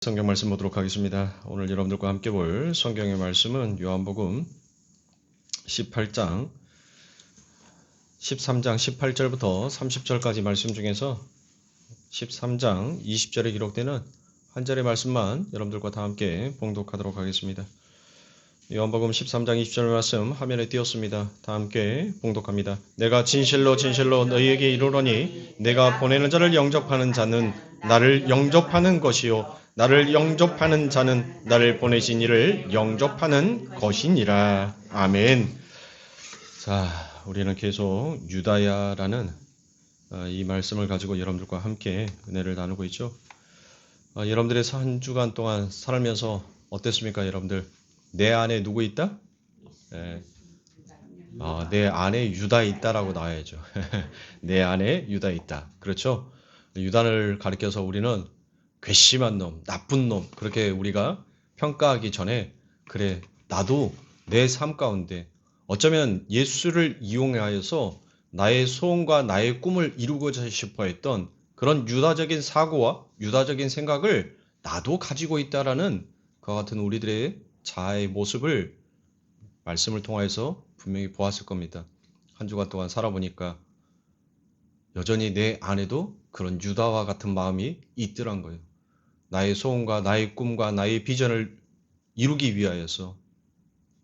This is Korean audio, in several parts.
성경 말씀 보도록 하겠습니다. 오늘 여러분들과 함께 볼 성경의 말씀은 요한복음 18장 13장 18절부터 30절까지 말씀 중에서 13장 20절에 기록되는 한 절의 말씀만 여러분들과 다 함께 봉독하도록 하겠습니다. 요한복음 13장 20절 말씀 화면에 띄었습니다. 다 함께 봉독합니다. 내가 진실로 진실로 너희에게 이르노니 내가 보내는 자를 영접하는 자는 나를 영접하는 것이요 나를 영접하는 자는 나를 보내신 이를 영접하는 것이니라. 아멘. 자, 우리는 계속 유다야라는 이 말씀을 가지고 여러분들과 함께 은혜를 나누고 있죠. 여러분들의 한 주간 동안 살면서 어땠습니까, 여러분들? 내 안에 누구 있다? 내 안에 유다 있다라고 나와야죠. 내 안에 유다 있다. 그렇죠? 유다를 가리켜서 우리는 괘씸한 놈, 나쁜 놈, 그렇게 우리가 평가하기 전에 그래, 나도 내 삶 가운데 어쩌면 예수를 이용하여서 나의 소원과 나의 꿈을 이루고자 싶어 했던 그런 유다적인 사고와 유다적인 생각을 나도 가지고 있다라는 그와 같은 우리들의 자아의 모습을 말씀을 통해서 분명히 보았을 겁니다. 한 주간 동안 살아보니까 여전히 내 안에도 그런 유다와 같은 마음이 있더란 거예요. 나의 소원과 나의 꿈과 나의 비전을 이루기 위하여서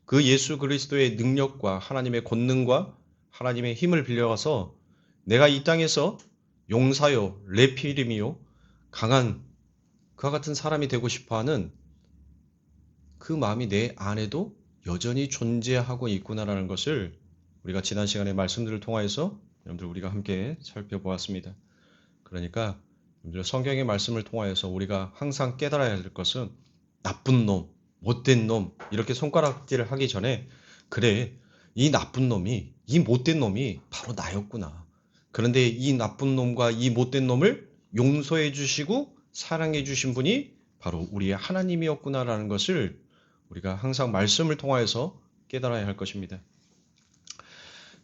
그 예수 그리스도의 능력과 하나님의 권능과 하나님의 힘을 빌려가서 내가 이 땅에서 용사요, 레피림이요, 강한 그와 같은 사람이 되고 싶어하는 그 마음이 내 안에도 여전히 존재하고 있구나라는 것을 우리가 지난 시간에 말씀들을 통하여서 여러분들 우리가 함께 살펴보았습니다. 그러니까 성경의 말씀을 통하여서 우리가 항상 깨달아야 할 것은 나쁜 놈, 못된 놈 이렇게 손가락질을 하기 전에 그래, 이 나쁜 놈이, 이 못된 놈이 바로 나였구나. 그런데 이 나쁜 놈과 이 못된 놈을 용서해 주시고 사랑해 주신 분이 바로 우리의 하나님이었구나라는 것을 우리가 항상 말씀을 통하여서 깨달아야 할 것입니다.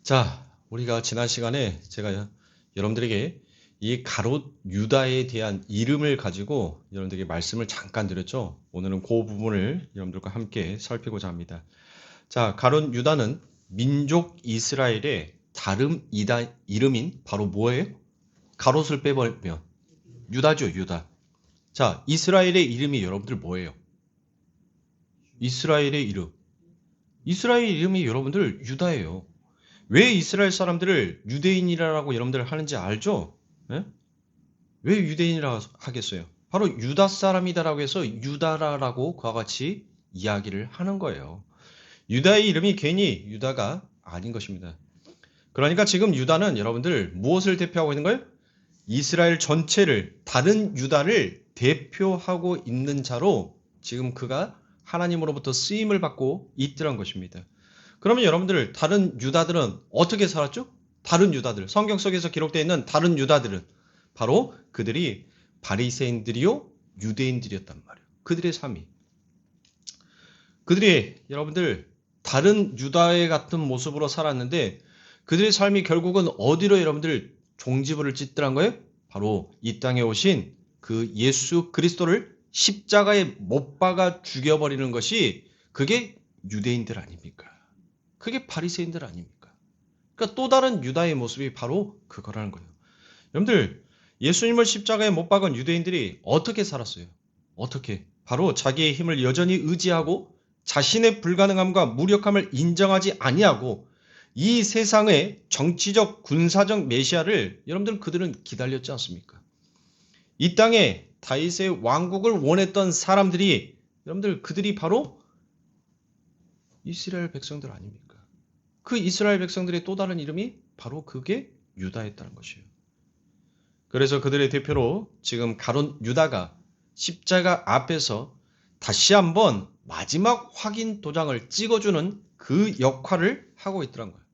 자, 우리가 지난 시간에 제가 여러분들에게 이 가롯 유다에 대한 이름을 가지고 여러분들에게 말씀을 잠깐 드렸죠. 오늘은 그 부분을 여러분들과 함께 살피고자 합니다. 자, 가롯 유다는 민족 이스라엘의 다른 이름인 바로 뭐예요? 가롯을 빼버리면 유다죠, 유다. 자, 이스라엘의 이름이 여러분들 뭐예요? 이스라엘의 이름. 이스라엘 이름이 여러분들 유다예요. 왜 이스라엘 사람들을 유대인이라고 여러분들 하는지 알죠? 네? 왜 유대인이라고 하겠어요? 바로 유다 사람이다라고 해서 유다라라고 그와 같이 이야기를 하는 거예요. 유다의 이름이 괜히 유다가 아닌 것입니다. 그러니까 지금 유다는 여러분들 무엇을 대표하고 있는 거예요? 이스라엘 전체를, 다른 유다를 대표하고 있는 자로 지금 그가 하나님으로부터 쓰임을 받고 있더란 것입니다. 그러면 여러분들 다른 유다들은 어떻게 살았죠? 다른 유다들, 성경 속에서 기록되어 있는 다른 유다들은 바로 그들이 바리새인들이요 유대인들이었단 말이에요. 그들의 삶이. 그들이 여러분들 다른 유다의 같은 모습으로 살았는데 그들의 삶이 결국은 어디로 여러분들 종지부를 찍더란 거예요? 바로 이 땅에 오신 그 예수 그리스도를 십자가에 못 박아 죽여버리는 것이 그게 유대인들 아닙니까? 그게 바리새인들 아닙니까? 그러니까 또 다른 유다의 모습이 바로 그거라는 거예요. 여러분들 예수님을 십자가에 못 박은 유대인들이 어떻게 살았어요? 어떻게? 바로 자기의 힘을 여전히 의지하고 자신의 불가능함과 무력함을 인정하지 아니하고 이 세상의 정치적 군사적 메시아를 여러분들 그들은 기다렸지 않습니까? 이 땅에 다윗의 왕국을 원했던 사람들이 여러분들 그들이 바로 이스라엘 백성들 아닙니까? 그 이스라엘 백성들의 또 다른 이름이 바로 그게 유다였다는 것이에요. 그래서 그들의 대표로 지금 가롯 유다가 십자가 앞에서 다시 한번 마지막 확인 도장을 찍어주는 그 역할을 하고 있더란 거예요.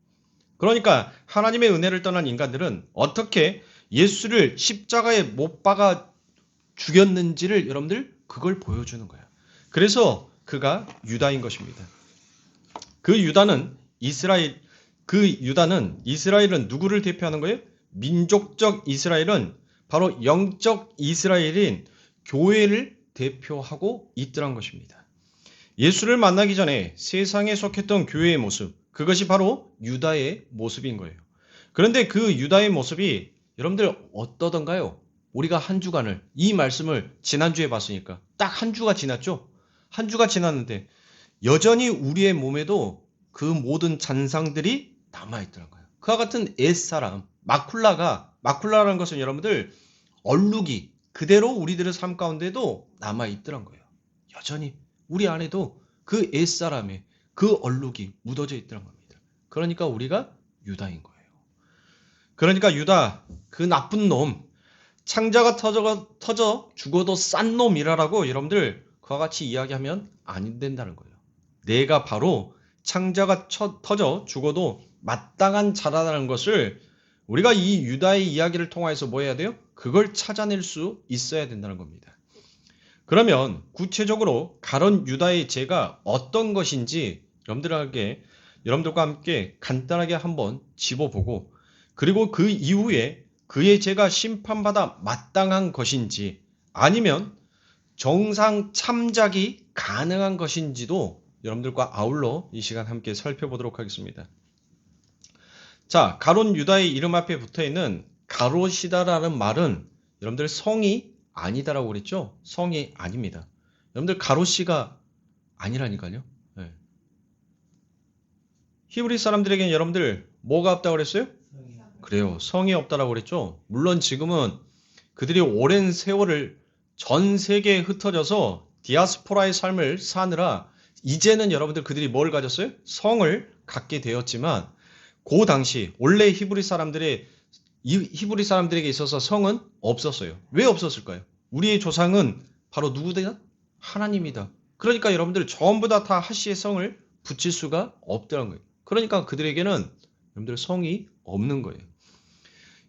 그러니까 하나님의 은혜를 떠난 인간들은 어떻게 예수를 십자가에 못 박아 죽였는지를 여러분들 그걸 보여주는 거예요. 그래서 그가 유다인 것입니다. 그 유다는 이스라엘은 누구를 대표하는 거예요? 민족적 이스라엘은 바로 영적 이스라엘인 교회를 대표하고 있더란 것입니다. 예수를 만나기 전에 세상에 속했던 교회의 모습, 그것이 바로 유다의 모습인 거예요. 그런데 그 유다의 모습이 여러분들 어떠던가요? 우리가 한 주간을, 이 말씀을 지난주에 봤으니까 딱 한 주가 지났죠? 한 주가 지났는데 여전히 우리의 몸에도 그 모든 잔상들이 남아있더라는 거예요. 그와 같은 옛사람, 마쿨라라는 것은 여러분들 얼룩이 그대로 우리들의 삶 가운데도 남아있더란 거예요. 여전히 우리 안에도 그 옛사람의 그 얼룩이 묻어져 있더란 겁니다. 그러니까 우리가 유다인 거예요. 그러니까 유다, 그 나쁜 놈, 창자가 터져 죽어도 싼 놈이라고 여러분들 그와 같이 이야기하면 안 된다는 거예요. 내가 바로 창자가 터져 죽어도 마땅한 자라다는 것을 우리가 이 유다의 이야기를 통해서 뭐 해야 돼요? 그걸 찾아낼 수 있어야 된다는 겁니다. 그러면 구체적으로 가론 유다의 죄가 어떤 것인지 여러분들과 함께 간단하게 한번 짚어보고, 그리고 그 이후에 그의 죄가 심판받아 마땅한 것인지 아니면 정상 참작이 가능한 것인지도 여러분들과 아울러 이 시간 함께 살펴보도록 하겠습니다. 자, 가론 유다의 이름 앞에 붙어있는 가롯이다라는 말은 여러분들 성이 아니다라고 그랬죠? 성이 아닙니다. 여러분들 가롯이가 아니라니까요. 네. 히브리 사람들에게는 여러분들 뭐가 없다고 그랬어요? 그래요. 성이 없다라고 그랬죠? 물론 지금은 그들이 오랜 세월을 전 세계에 흩어져서 디아스포라의 삶을 사느라 이제는 여러분들 그들이 뭘 가졌어요? 성을 갖게 되었지만 그 당시 원래 히브리 사람들에게 있어서 성은 없었어요. 왜 없었을까요? 우리의 조상은 바로 누구다? 하나님이다. 그러니까 여러분들 전부 다 하시의 성을 붙일 수가 없다는 거예요. 그러니까 그들에게는 여러분들 성이 없는 거예요.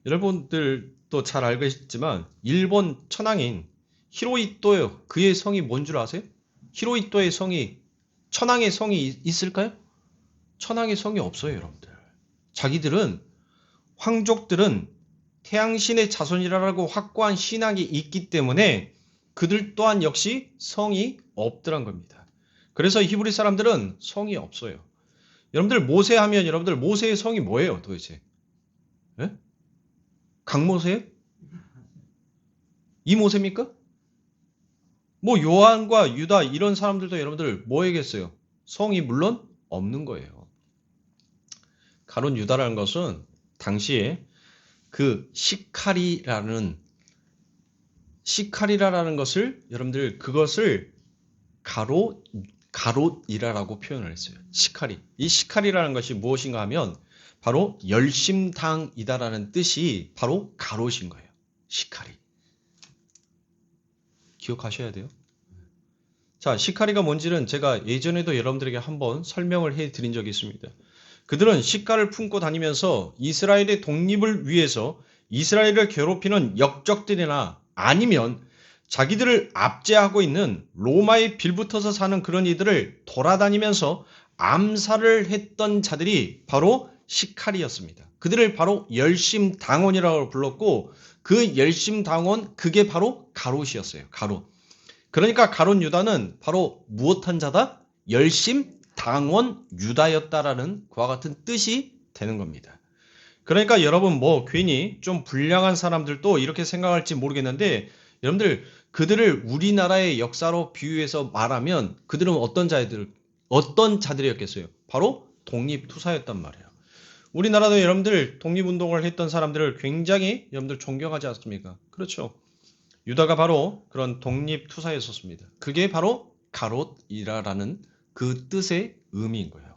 여러분들도 잘 알겠지만 일본 천황인 히로히토요. 그의 성이 뭔 줄 아세요? 히로히토의 성이 천황의 성이 있을까요? 천황의 성이 없어요, 여러분들. 자기들은 황족들은 태양신의 자손이라고 확고한 신앙이 있기 때문에 그들 또한 역시 성이 없더란 겁니다. 그래서 히브리 사람들은 성이 없어요. 여러분들 모세 하면 여러분들 모세의 성이 뭐예요, 도대체? 네? 강모세요? 이 모세입니까? 뭐 요한과 유다 이런 사람들도 여러분들 뭐겠어요? 성이 물론 없는 거예요. 가론 유다라는 것은 당시에 그 시카리라는 것을 여러분들 그것을 가롯이라라고 표현을 했어요. 시카리. 이 시카리라는 것이 무엇인가 하면 바로 열심당이다라는 뜻이 바로 가롯인 거예요. 시카리. 기억하셔야 돼요. 자, 시카리가 뭔지는 제가 예전에도 여러분들에게 한번 설명을 해드린 적이 있습니다. 그들은 시카를 품고 다니면서 이스라엘의 독립을 위해서 이스라엘을 괴롭히는 역적들이나 아니면 자기들을 압제하고 있는 로마에 빌붙어서 사는 그런 이들을 돌아다니면서 암살을 했던 자들이 바로 시카리였습니다. 그들을 바로 열심당원이라고 불렀고 그 열심당원 그게 바로 가롯이었어요. 가롯. 그러니까 가롯 유다는 바로 무엇한 자다? 열심당원 유다였다라는 그와 같은 뜻이 되는 겁니다. 그러니까 여러분 뭐 괜히 좀 불량한 사람들도 이렇게 생각할지 모르겠는데 여러분들 그들을 우리나라의 역사로 비유해서 말하면 그들은 어떤 자들이었겠어요? 바로 독립투사였단 말이에요. 우리나라도 여러분들 독립운동을 했던 사람들을 굉장히 여러분들 존경하지 않습니까? 그렇죠. 유다가 바로 그런 독립투사였었습니다. 그게 바로 가롯이라라는 그 뜻의 의미인 거예요.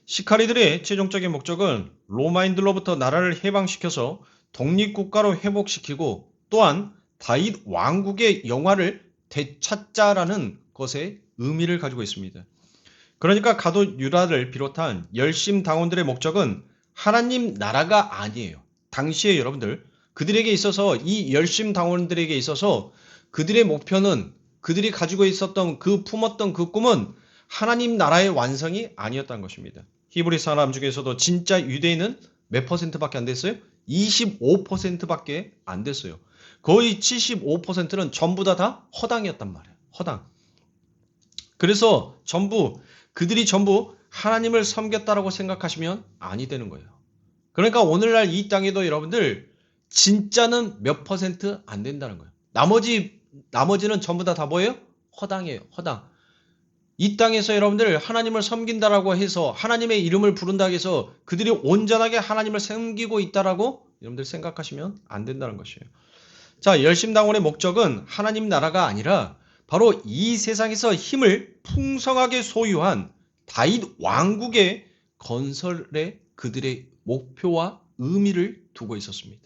시카리들의 최종적인 목적은 로마인들로부터 나라를 해방시켜서 독립국가로 회복시키고 또한 다윗 왕국의 영화를 되찾자라는 것의 의미를 가지고 있습니다. 그러니까 가롯 유다를 비롯한 열심당원들의 목적은 하나님 나라가 아니에요. 당시에 여러분들 그들에게 있어서 이 열심당원들에게 있어서 그들의 목표는 그들이 가지고 있었던 품었던 그 꿈은 하나님 나라의 완성이 아니었다는 것입니다. 히브리 사람 중에서도 진짜 유대인은 몇 %밖에 안 됐어요? 25%밖에 안 됐어요. 거의 75%는 전부 다 허당이었단 말이에요. 허당. 그래서 그들이 전부 하나님을 섬겼다라고 생각하시면 아니 되는 거예요. 그러니까 오늘날 이 땅에도 여러분들 진짜는 몇 퍼센트 안 된다는 거예요. 나머지는 전부 다 뭐예요? 허당이에요. 허당. 이 땅에서 여러분들 하나님을 섬긴다라고 해서 하나님의 이름을 부른다고 해서 그들이 온전하게 하나님을 섬기고 있다라고 여러분들 생각하시면 안 된다는 것이에요. 자, 열심당원의 목적은 하나님 나라가 아니라 바로 이 세상에서 힘을 풍성하게 소유한 다윗 왕국의 건설에 그들의 목표와 의미를 두고 있었습니다.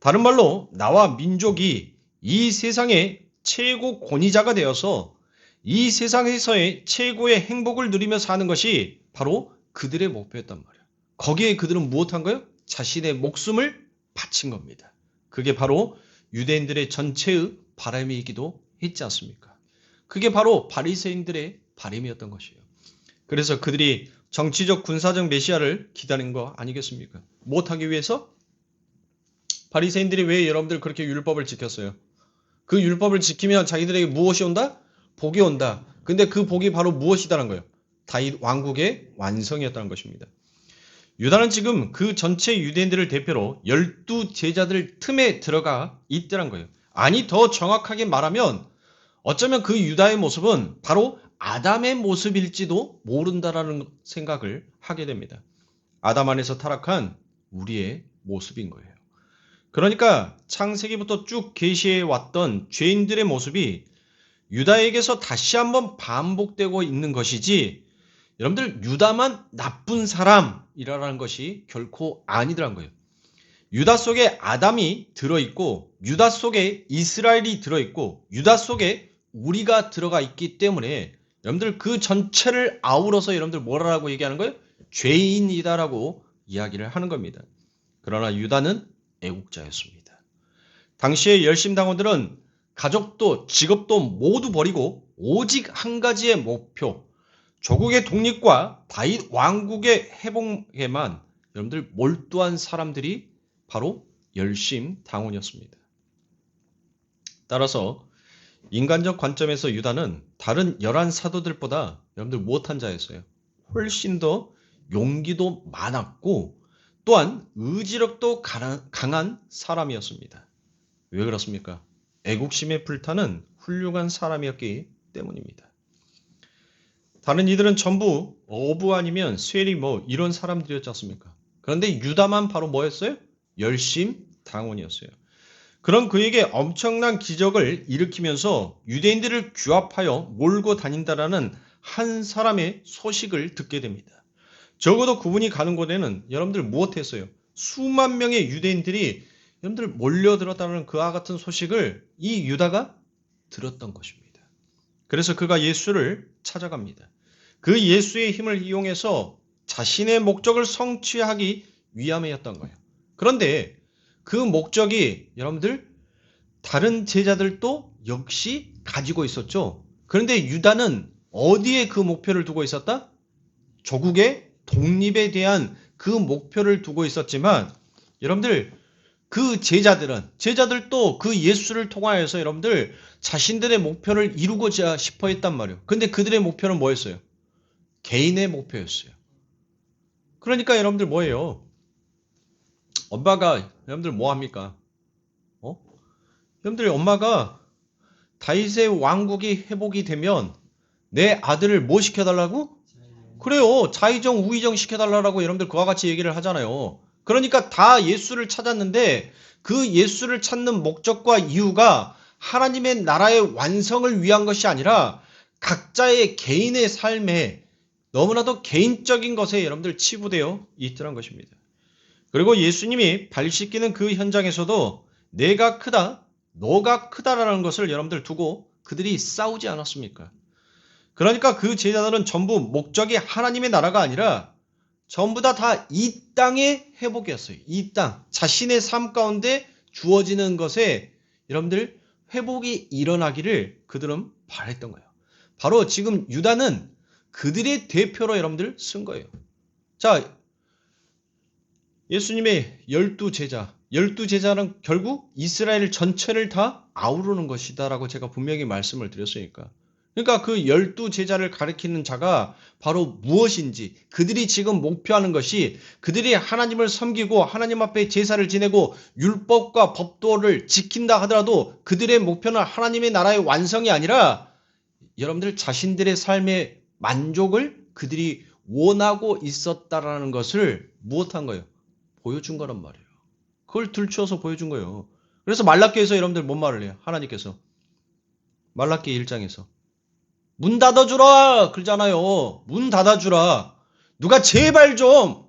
다른 말로 나와 민족이 이 세상의 최고 권위자가 되어서 이 세상에서의 최고의 행복을 누리며 사는 것이 바로 그들의 목표였단 말이에요. 거기에 그들은 무엇한 거예요? 자신의 목숨을 바친 겁니다. 그게 바로 유대인들의 전체의 바람이기도 했지 않습니까? 그게 바로 바리새인들의 바람이었던 것이에요. 그래서 그들이 정치적 군사적 메시아를 기다린 거 아니겠습니까? 못하기 위해서 바리새인들이 왜 여러분들 그렇게 율법을 지켰어요? 그 율법을 지키면 자기들에게 무엇이 온다? 복이 온다. 근데 그 복이 바로 무엇이다라는 거예요? 다윗 왕국의 완성이었다는 것입니다. 유다는 지금 그 전체 유대인들을 대표로 12제자들 틈에 들어가 있더란 거예요. 아니 더 정확하게 말하면 어쩌면 그 유다의 모습은 바로 아담의 모습일지도 모른다라는 생각을 하게 됩니다. 아담 안에서 타락한 우리의 모습인 거예요. 그러니까 창세기부터 쭉 계시해 왔던 죄인들의 모습이 유다에게서 다시 한번 반복되고 있는 것이지 여러분들 유다만 나쁜 사람이라는 것이 결코 아니더란 거예요. 유다 속에 아담이 들어있고 유다 속에 이스라엘이 들어있고 유다 속에 우리가 들어가 있기 때문에 여러분들 그 전체를 아우러서 여러분들 뭐라고 얘기하는 거예요? 죄인이다라고 이야기를 하는 겁니다. 그러나 유다는 애국자였습니다. 당시의 열심당원들은 가족도 직업도 모두 버리고 오직 한 가지의 목표, 조국의 독립과 다윗 왕국의 회복에만 여러분들 몰두한 사람들이 바로 열심당원이었습니다. 따라서 인간적 관점에서 유다는 다른 11사도들보다 여러분들 무엇한 자였어요? 훨씬 더 용기도 많았고 또한 의지력도 강한 사람이었습니다. 왜 그렇습니까? 애국심에 불타는 훌륭한 사람이었기 때문입니다. 다른 이들은 전부 어부 아니면 쇠리 이런 사람들이었지 않습니까? 그런데 유다만 바로 뭐였어요? 열심당원이었어요. 그런 그에게 엄청난 기적을 일으키면서 유대인들을 규합하여 몰고 다닌다라는 한 사람의 소식을 듣게 됩니다. 적어도 그분이 가는 곳에는 여러분들 무엇했어요? 수만 명의 유대인들이 여러분들 몰려들었다는 그와 같은 소식을 이 유다가 들었던 것입니다. 그래서 그가 예수를 찾아갑니다. 그 예수의 힘을 이용해서 자신의 목적을 성취하기 위함이었던 거예요. 그런데 그 목적이 여러분들 다른 제자들도 역시 가지고 있었죠. 그런데 유다는 어디에 그 목표를 두고 있었다? 조국의 독립에 대한 그 목표를 두고 있었지만 여러분들 그 제자들도 그 예수를 통하여서 여러분들 자신들의 목표를 이루고자 싶어 했단 말이에요. 근데 그들의 목표는 뭐였어요? 개인의 목표였어요. 그러니까 여러분들 뭐예요? 엄마가 여러분들 뭐 합니까? 여러분들 엄마가 다윗의 왕국이 회복이 되면 내 아들을 뭐 시켜달라고? 그래요. 자의정 우의정 시켜달라고 여러분들 그와 같이 얘기를 하잖아요. 그러니까 다 예수를 찾았는데 그 예수를 찾는 목적과 이유가 하나님의 나라의 완성을 위한 것이 아니라 각자의 개인의 삶에 너무나도 개인적인 것에 여러분들 치부되어 있더란 것입니다. 그리고 예수님이 발 씻기는 그 현장에서도 내가 크다, 너가 크다라는 것을 여러분들 두고 그들이 싸우지 않았습니까? 그러니까 그 제자들은 전부 목적이 하나님의 나라가 아니라 전부 다 이 땅의 회복이었어요. 이 땅, 자신의 삶 가운데 주어지는 것에 여러분들 회복이 일어나기를 그들은 바랬던 거예요. 바로 지금 유다는 그들의 대표로 여러분들 쓴 거예요. 자, 예수님의 12제자, 열두 제자는 결국 이스라엘 전체를 다 아우르는 것이다라고 제가 분명히 말씀을 드렸으니까. 그러니까 그 열두 제자를 가리키는 자가 바로 무엇인지, 그들이 지금 목표하는 것이 그들이 하나님을 섬기고 하나님 앞에 제사를 지내고 율법과 법도를 지킨다 하더라도 그들의 목표는 하나님의 나라의 완성이 아니라 여러분들 자신들의 삶의 만족을 그들이 원하고 있었다라는 것을 무엇한 거예요? 보여준 거란 말이에요. 그걸 들추어서 보여준 거예요. 그래서 말라기에서 여러분들 뭔 말을 해요? 하나님께서 말라기 1장에서 문 닫아주라 그러잖아요. 문 닫아주라. 누가 제발 좀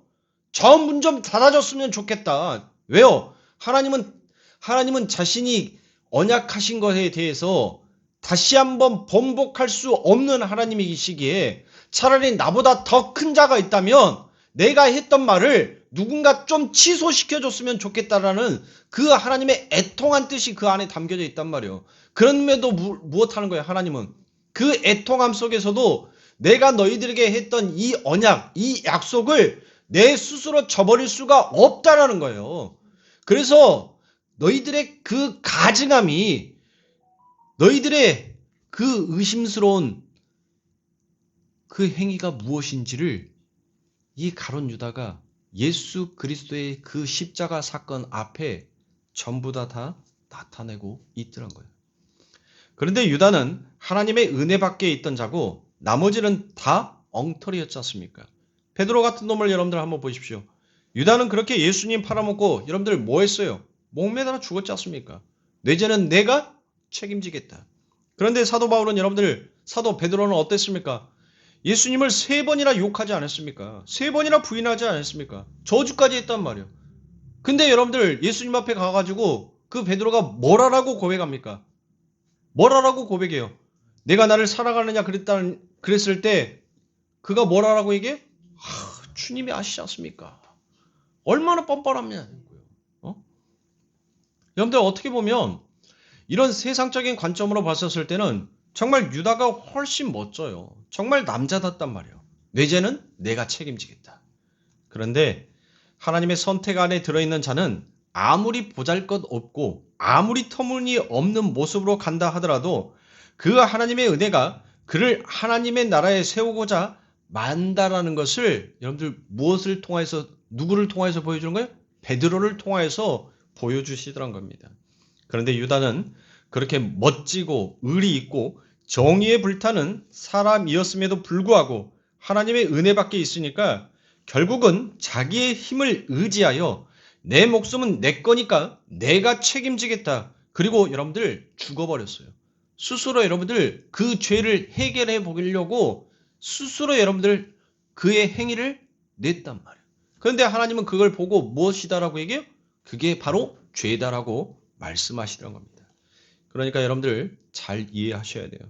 저 문 좀 닫아줬으면 좋겠다. 왜요? 하나님은 자신이 언약하신 것에 대해서 다시 한번 번복할 수 없는 하나님이시기에 차라리 나보다 더 큰 자가 있다면 내가 했던 말을 누군가 좀 취소시켜줬으면 좋겠다라는 그 하나님의 애통한 뜻이 그 안에 담겨져 있단 말이에요. 그럼에도 무엇하는 거예요? 하나님은 그 애통함 속에서도 내가 너희들에게 했던 이 언약, 이 약속을 내 스스로 저버릴 수가 없다라는 거예요. 그래서 너희들의 그 가증함이, 너희들의 그 의심스러운 그 행위가 무엇인지를 이 가룟 유다가 예수 그리스도의 그 십자가 사건 앞에 전부 다 나타내고 있더란 거예요. 그런데 유다는 하나님의 은혜 밖에 있던 자고 나머지는 다 엉터리였지 않습니까? 베드로 같은 놈을 여러분들 한번 보십시오. 유다는 그렇게 예수님 팔아먹고 여러분들 뭐 했어요? 목매달아 죽었지 않습니까? 내 죄는 내가 책임지겠다. 그런데 사도 바울은 여러분들, 사도 베드로는 어땠습니까? 예수님을 3번이나 욕하지 않았습니까? 3번이나 부인하지 않았습니까? 저주까지 했단 말이에요. 근데 여러분들 예수님 앞에 가가지고 그 베드로가 뭘 하라고 고백합니까? 뭘 하라고 고백해요? 내가 나를 사랑하느냐 그랬을 때 그가 뭘 하라고 얘기해? 주님이 아시지 않습니까? 얼마나 뻔뻔하냐. 여러분들 어떻게 보면 이런 세상적인 관점으로 봤었을 때는 정말 유다가 훨씬 멋져요. 정말 남자답단 말이에요. 내 죄는 내가 책임지겠다. 그런데 하나님의 선택 안에 들어있는 자는 아무리 보잘것없고 아무리 터무니없는 모습으로 간다 하더라도 그 하나님의 은혜가 그를 하나님의 나라에 세우고자 만다라는 것을 여러분들 무엇을 통해서, 누구를 통해서 보여주는 거예요? 베드로를 통해서 보여주시더란 겁니다. 그런데 유다는 그렇게 멋지고 의리 있고 정의에 불타는 사람이었음에도 불구하고 하나님의 은혜 밖에 있으니까 결국은 자기의 힘을 의지하여 내 목숨은 내 거니까 내가 책임지겠다. 그리고 여러분들 죽어버렸어요. 스스로 여러분들 그 죄를 해결해 보려고 스스로 여러분들 그의 행위를 냈단 말이에요. 그런데 하나님은 그걸 보고 무엇이다라고 얘기해요? 그게 바로 죄다라고 말씀하시더란 겁니다. 그러니까 여러분들 잘 이해하셔야 돼요.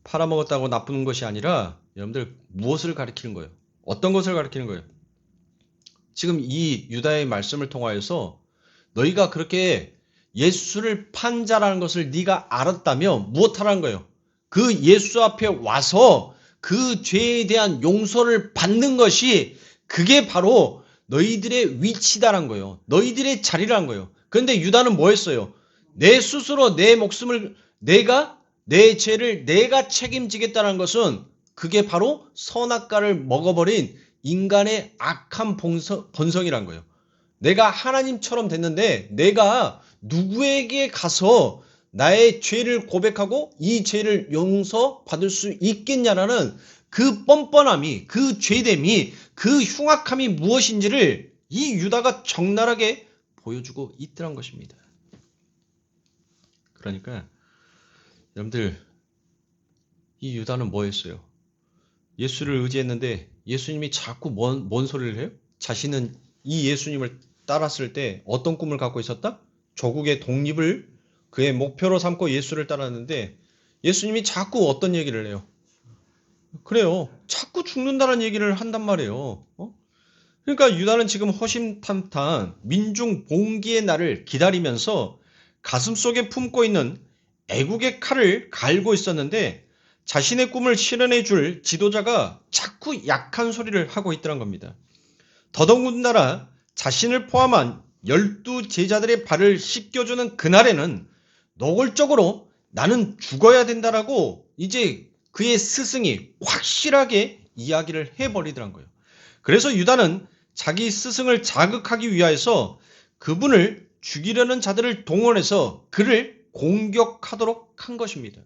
팔아먹었다고 나쁜 것이 아니라 여러분들 무엇을 가리키는 거예요? 어떤 것을 가리키는 거예요? 지금 이 유다의 말씀을 통하여서 너희가 그렇게 예수를 판 자라는 것을 네가 알았다면 무엇하라는 거예요? 그 예수 앞에 와서 그 죄에 대한 용서를 받는 것이 그게 바로 너희들의 위치다란 거예요. 너희들의 자리라는 거예요. 그런데 유다는 뭐 했어요? 내 스스로 내 목숨을 내 죄를 내가 책임지겠다는 것은 그게 바로 선악과를 먹어버린 인간의 악한 본성이란 거예요. 내가 하나님처럼 됐는데 내가 누구에게 가서 나의 죄를 고백하고 이 죄를 용서받을 수 있겠냐라는 그 뻔뻔함이, 그 죄됨이, 그 흉악함이 무엇인지를 이 유다가 적나라하게 보여주고 있더란 것입니다. 그러니까 여러분들 이 유다는 뭐 했어요? 예수를 의지했는데 예수님이 자꾸 뭔 소리를 해요? 자신은 이 예수님을 따랐을 때 어떤 꿈을 갖고 있었다? 조국의 독립을 그의 목표로 삼고 예수를 따랐는데 예수님이 자꾸 어떤 얘기를 해요? 그래요. 자꾸 죽는다는 얘기를 한단 말이에요. 그러니까 유다는 지금 허심탄탄 민중 봉기의 날을 기다리면서 가슴속에 품고 있는 애국의 칼을 갈고 있었는데 자신의 꿈을 실현해 줄 지도자가 자꾸 약한 소리를 하고 있더란 겁니다. 더더군다나 자신을 포함한 12 제자들의 발을 씻겨주는 그날에는 노골적으로 나는 죽어야 된다라고 이제 그의 스승이 확실하게 이야기를 해버리더란 거예요. 그래서 유다는 자기 스승을 자극하기 위하여서 그분을 죽이려는 자들을 동원해서 그를 공격하도록 한 것입니다.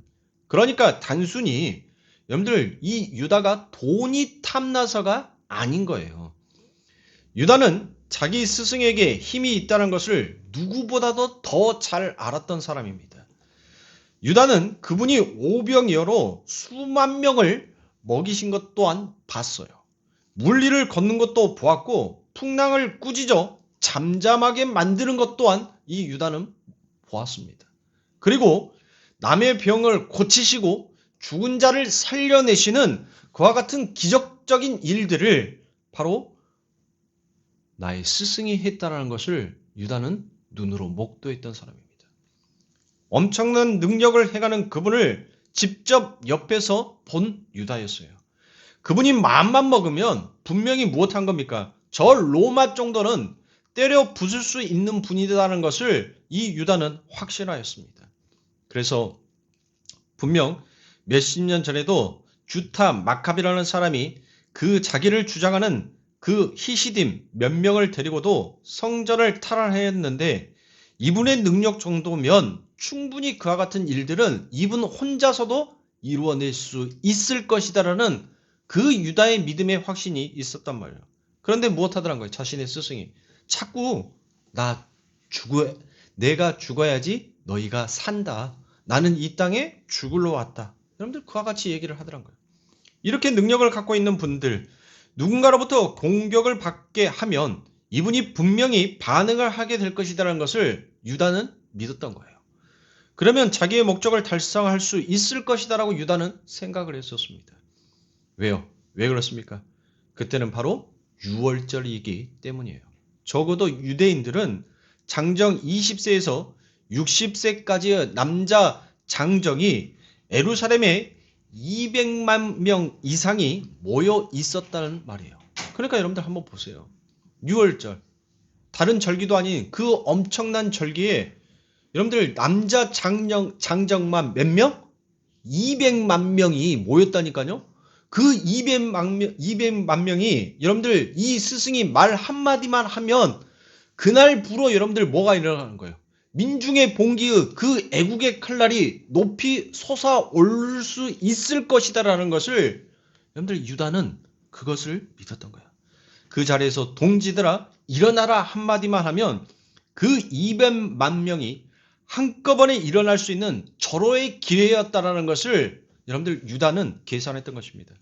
그러니까 단순히 여러분들 이 유다가 돈이 탐나서가 아닌 거예요. 유다는 자기 스승에게 힘이 있다는 것을 누구보다도 더 잘 알았던 사람입니다. 유다는 그분이 오병이어로 수만 명을 먹이신 것 또한 봤어요. 물리를 걷는 것도 보았고 풍랑을 꾸짖어 잠잠하게 만드는 것 또한 이 유다는 보았습니다. 그리고 남의 병을 고치시고 죽은 자를 살려내시는 그와 같은 기적적인 일들을 바로 나의 스승이 했다는 것을 유다는 눈으로 목도했던 사람입니다. 엄청난 능력을 행하는 그분을 직접 옆에서 본 유다였어요. 그분이 마음만 먹으면 분명히 무엇한 겁니까? 저 로마 정도는 때려 부술 수 있는 분이라는 것을 이 유다는 확신하였습니다. 그래서 분명 몇십 년 전에도 주타 마카비라는 사람이 그 자기를 주장하는 그 히시딤 몇 명을 데리고도 성전을 탈환했는데 이분의 능력 정도면 충분히 그와 같은 일들은 이분 혼자서도 이루어낼 수 있을 것이다라는 그 유다의 믿음의 확신이 있었단 말이에요. 그런데 무엇하더란 거예요? 자신의 스승이 자꾸 내가 죽어야지 너희가 산다. 나는 이 땅에 죽으러 왔다. 여러분들 그와 같이 얘기를 하더란 거예요. 이렇게 능력을 갖고 있는 분들 누군가로부터 공격을 받게 하면 이분이 분명히 반응을 하게 될 것이라는 것을 유다는 믿었던 거예요. 그러면 자기의 목적을 달성할 수 있을 것이다라고 유다는 생각을 했었습니다. 왜요? 왜 그렇습니까? 그때는 바로 유월절이기 때문이에요. 적어도 유대인들은 장정 20세에서 60세까지의 남자 장정이 예루살렘에 200만 명 이상이 모여 있었다는 말이에요. 그러니까 여러분들 한번 보세요. 유월절, 다른 절기도 아닌 그 엄청난 절기에 여러분들 남자 장정만 몇 명? 200만 명이 모였다니까요. 그 200만 명이 여러분들 이 스승이 말 한마디만 하면 그날부로 여러분들 뭐가 일어나는 거예요? 민중의 봉기의 그 애국의 칼날이 높이 솟아올 수 있을 것이다라는 것을 여러분들 유다는 그것을 믿었던 거야. 그 자리에서 동지들아 일어나라 한마디만 하면 그 200만 명이 한꺼번에 일어날 수 있는 절호의 기회였다라는 것을 여러분들 유다는 계산했던 것입니다.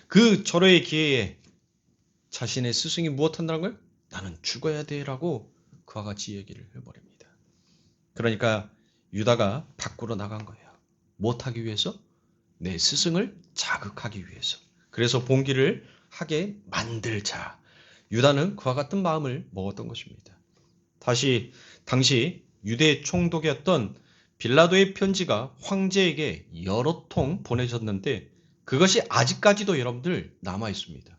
그 절호의 기회에 자신의 스승이 무엇한다는 거예요? 나는 죽어야 돼라고 그와 같이 얘기를 해버립니다. 그러니까 유다가 밖으로 나간 거예요. 못하기 위해서? 내 스승을 자극하기 위해서. 그래서 봉기를 하게 만들자. 유다는 그와 같은 마음을 먹었던 것입니다. 당시 유대 총독이었던 빌라도의 편지가 황제에게 여러 통 보내졌는데 그것이 아직까지도 여러분들 남아 있습니다.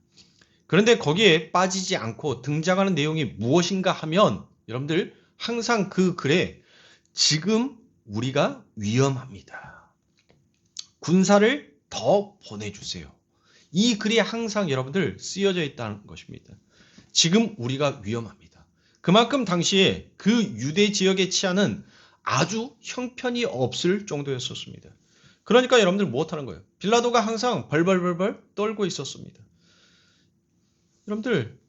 그런데 거기에 빠지지 않고 등장하는 내용이 무엇인가 하면 여러분들 항상 그 글에 지금 우리가 위험합니다. 군사를 더 보내주세요. 이 글이 항상 여러분들 쓰여져 있다는 것입니다. 지금 우리가 위험합니다. 그만큼 당시에 그 유대 지역의 치안은 아주 형편이 없을 정도였었습니다. 그러니까 여러분들 무엇하는 거예요? 빌라도가 항상 벌벌벌벌 떨고 있었습니다. 여러분들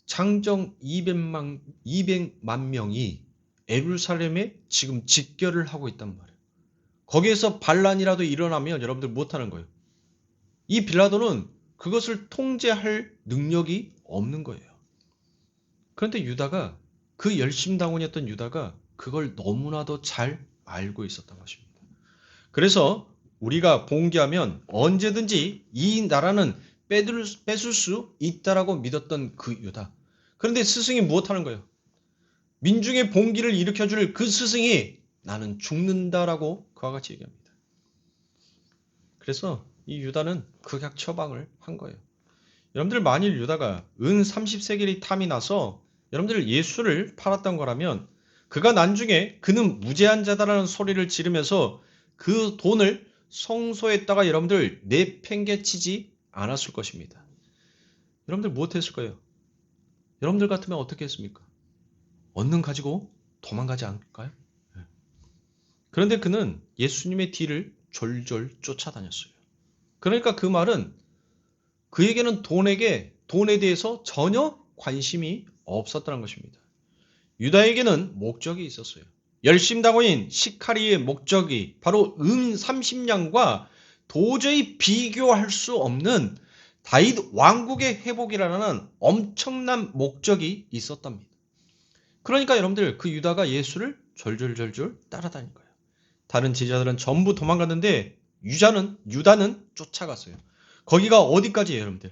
장정 200만 명이 예루살렘에 지금 집결을 하고 있단 말이에요. 거기에서 반란이라도 일어나면 여러분들 못하는 거예요. 이 빌라도는 그것을 통제할 능력이 없는 거예요. 그런데 유다가 그 열심당원이었던 유다가 그걸 너무나도 잘 알고 있었던 것입니다. 그래서 우리가 봉기하면 언제든지 이 나라는 뺏을 수 있다라고 믿었던 그 유다. 그런데 스승이 무엇하는 거예요? 민중의 봉기를 일으켜줄 그 스승이 나는 죽는다라고 그와 같이 얘기합니다. 그래서 이 유다는 극약 처방을 한 거예요. 여러분들 만일 유다가 은 30세겔이 탐이 나서 여러분들 예수를 팔았던 거라면 그가 나중에 그는 무죄한 자다라는 소리를 지르면서 그 돈을 성소에다가 여러분들 내팽개치지 않았을 것입니다. 여러분들 무엇했을 거예요? 여러분들 같으면 어떻게 했습니까? 얻는 가지고 도망가지 않을까요? 그런데 그는 예수님의 뒤를 졸졸 쫓아다녔어요. 그러니까 그 말은 그에게는 돈에 대해서 전혀 관심이 없었다는 것입니다. 유다에게는 목적이 있었어요. 열심당원인 시카리의 목적이 바로 30냥과 도저히 비교할 수 없는 다윗 왕국의 회복이라는 엄청난 목적이 있었답니다. 그러니까 여러분들 그 유다가 예수를 졸졸졸졸 따라다닌 거예요. 다른 제자들은 전부 도망갔는데 유다는 쫓아갔어요. 거기가 어디까지예요, 여러분들?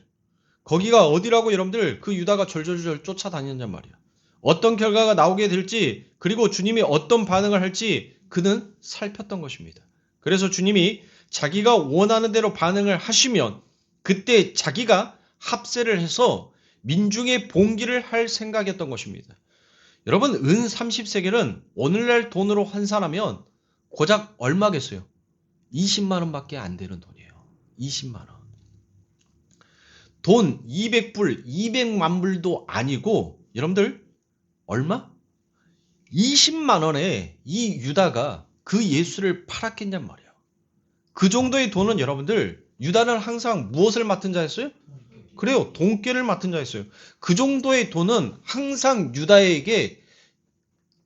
거기가 어디라고 여러분들 그 유다가 졸졸졸 쫓아다녔냔 말이야. 어떤 결과가 나오게 될지 그리고 주님이 어떤 반응을 할지 그는 살폈던 것입니다. 그래서 주님이 자기가 원하는 대로 반응을 하시면 그때 자기가 합세를 해서 민중의 봉기를 할 생각이었던 것입니다. 여러분 은 30세겔은 오늘날 돈으로 환산하면 고작 얼마겠어요? 20만 원밖에 안 되는 돈이에요. 20만 원. 돈 200불, 200만 불도 아니고 여러분들 얼마? 20만 원에 이 유다가 그 예수를 팔았겠냔 말이야. 그 정도의 돈은 여러분들 유다는 항상 무엇을 맡은 자였어요? 그래요. 돈꾀를 맡은 자였어요. 그 정도의 돈은 항상 유다에게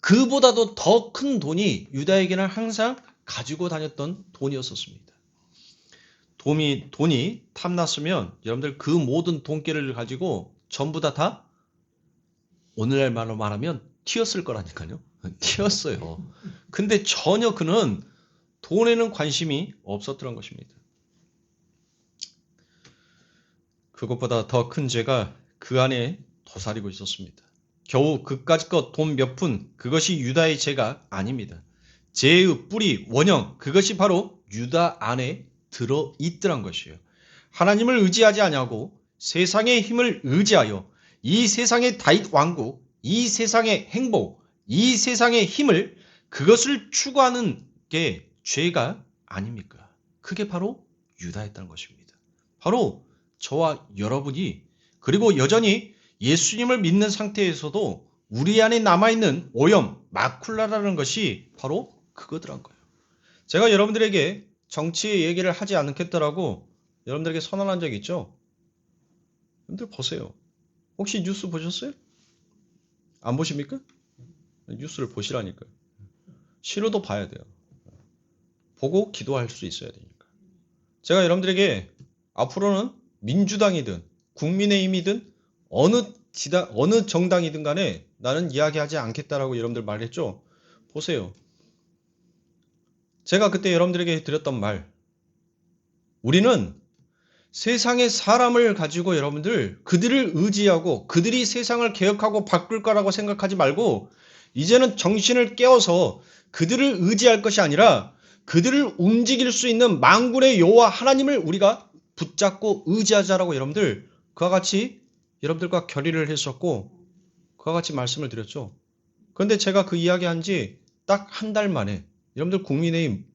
그보다도 더 큰 돈이 유다에게는 항상 가지고 다녔던 돈이었었습니다. 돈이 탐났으면 여러분들 그 모든 돈꾀를 가지고 전부 다 오늘날 말로 말하면 튀었을 거라니까요. 튀었어요. 근데 전혀 그는 돈에는 관심이 없었던 것입니다. 그것보다 더 큰 죄가 그 안에 도사리고 있었습니다. 겨우 그까짓 돈 몇 푼 그것이 유다의 죄가 아닙니다. 죄의 뿌리 원형 그것이 바로 유다 안에 들어있더란 것이에요. 하나님을 의지하지 아니하고 세상의 힘을 의지하여 이 세상의 다윗 왕국, 이 세상의 행복, 이 세상의 힘을 그것을 추구하는 게 죄가 아닙니까? 그게 바로 유다였다는 것입니다. 바로 저와 여러분이 그리고 여전히 예수님을 믿는 상태에서도 우리 안에 남아있는 오염, 마쿨라라는 것이 바로 그거더란 거예요. 제가 여러분들에게 정치 얘기를 하지 않겠더라고 여러분들에게 선언한 적 있죠? 여러분들 보세요. 혹시 뉴스 보셨어요? 안 보십니까? 뉴스를 보시라니까요. 싫어도 봐야 돼요. 보고 기도할 수 있어야 되니까. 제가 여러분들에게 앞으로는 민주당이든 국민의힘이든 어느 정당이든 간에 나는 이야기하지 않겠다라고 여러분들 말했죠? 보세요. 제가 그때 여러분들에게 드렸던 말. 우리는 세상의 사람을 가지고 여러분들 그들을 의지하고 그들이 세상을 개혁하고 바꿀 거라고 생각하지 말고 이제는 정신을 깨워서 그들을 의지할 것이 아니라 그들을 움직일 수 있는 만군의 여호와 하나님을 우리가 붙잡고 의지하자라고 여러분들 그와 같이 여러분들과 결의를 했었고 그와 같이 말씀을 드렸죠. 그런데 제가 그 이야기한 지 딱 한 달 만에 여러분들 국민의힘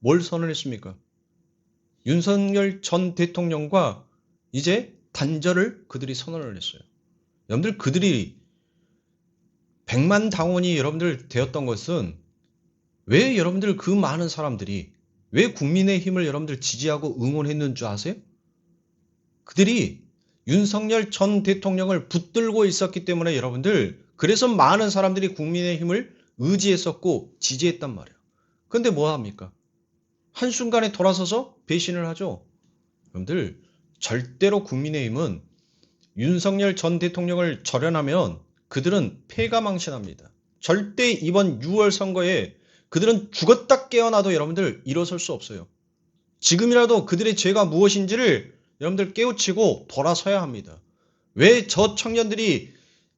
뭘 선언했습니까? 윤석열 전 대통령과 이제 단절을 그들이 선언을 했어요. 여러분들 그들이 100만 당원이 여러분들 되었던 것은 왜 여러분들 그 많은 사람들이 왜 국민의힘을 여러분들 지지하고 응원했는 줄 아세요? 그들이 윤석열 전 대통령을 붙들고 있었기 때문에 여러분들 그래서 많은 사람들이 국민의힘을 의지했었고 지지했단 말이에요. 그런데 뭐 합니까? 한순간에 돌아서서 배신을 하죠. 여러분들 절대로 국민의힘은 윤석열 전 대통령을 절연하면 그들은 패가망신합니다. 절대 이번 6월 선거에 그들은 죽었다 깨어나도 여러분들 일어설 수 없어요. 지금이라도 그들의 죄가 무엇인지를 여러분들 깨우치고 돌아서야 합니다. 왜 저 청년들이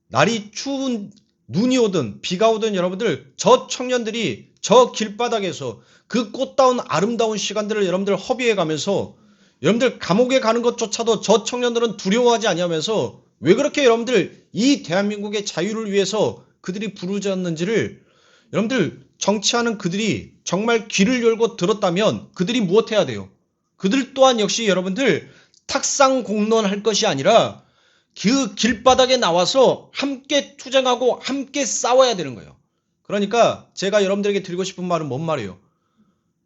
날이 추운 눈이 오든 비가 오든 여러분들 저 청년들이 저 길바닥에서 그 꽃다운 아름다운 시간들을 여러분들 허비해 가면서 여러분들 감옥에 가는 것조차도 저 청년들은 두려워하지 아니하면서 왜 그렇게 여러분들 이 대한민국의 자유를 위해서 그들이 부르짖었는지를 여러분들 정치하는 그들이 정말 귀를 열고 들었다면 그들이 무엇해야 돼요? 그들 또한 역시 여러분들 탁상공론할 것이 아니라 그 길바닥에 나와서 함께 투쟁하고 함께 싸워야 되는 거예요. 그러니까 제가 여러분들에게 드리고 싶은 말은 뭔 말이에요?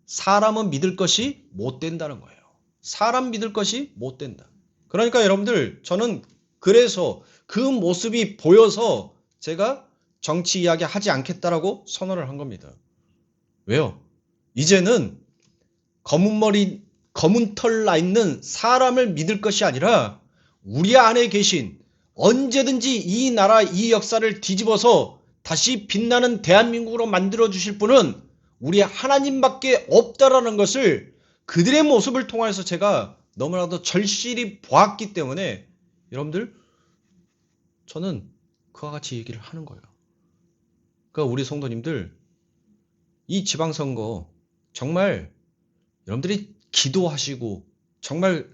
사람은 믿을 것이 못 된다는 거예요. 사람 믿을 것이 못 된다. 그러니까 여러분들 저는 그래서 그 모습이 보여서 제가 정치 이야기 하지 않겠다라고 선언을 한 겁니다. 왜요? 이제는 검은 머리, 검은 털 나 있는 사람을 믿을 것이 아니라 우리 안에 계신 언제든지 이 나라, 이 역사를 뒤집어서 다시 빛나는 대한민국으로 만들어 주실 분은 우리 하나님밖에 없다라는 것을 그들의 모습을 통해서 제가 너무나도 절실히 보았기 때문에 여러분들 저는 그와 같이 얘기를 하는 거예요. 그러니까 우리 성도님들 이 지방선거 정말 여러분들이 기도하시고 정말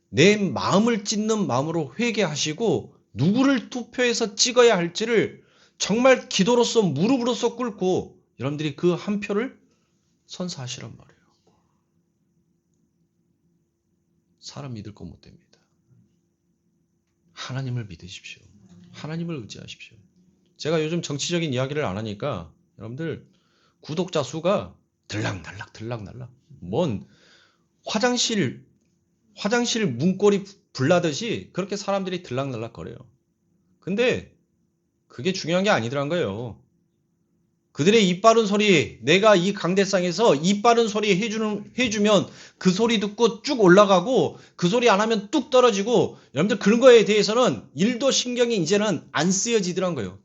내 마음을 찢는 마음으로 회개하시고 누구를 투표해서 찍어야 할지를 정말 기도로서 무릎으로서 꿇고 여러분들이 그 한 표를 선사하시란 말이에요. 사람 믿을 거 못 됩니다. 하나님을 믿으십시오. 하나님을 의지하십시오. 제가 요즘 정치적인 이야기를 안 하니까 여러분들 구독자 수가 들락날락 뭔 화장실 문고리 불나듯이 그렇게 사람들이 들락날락 거려요. 근데 그게 중요한 게 아니더란 거예요. 그들의 입 바른 소리, 내가 이 강대상에서 입 바른 소리 해주면 그 소리 듣고 쭉 올라가고 그 소리 안 하면 뚝 떨어지고 여러분들 그런 거에 대해서는 일도 신경이 이제는 안 쓰여지더란 거예요.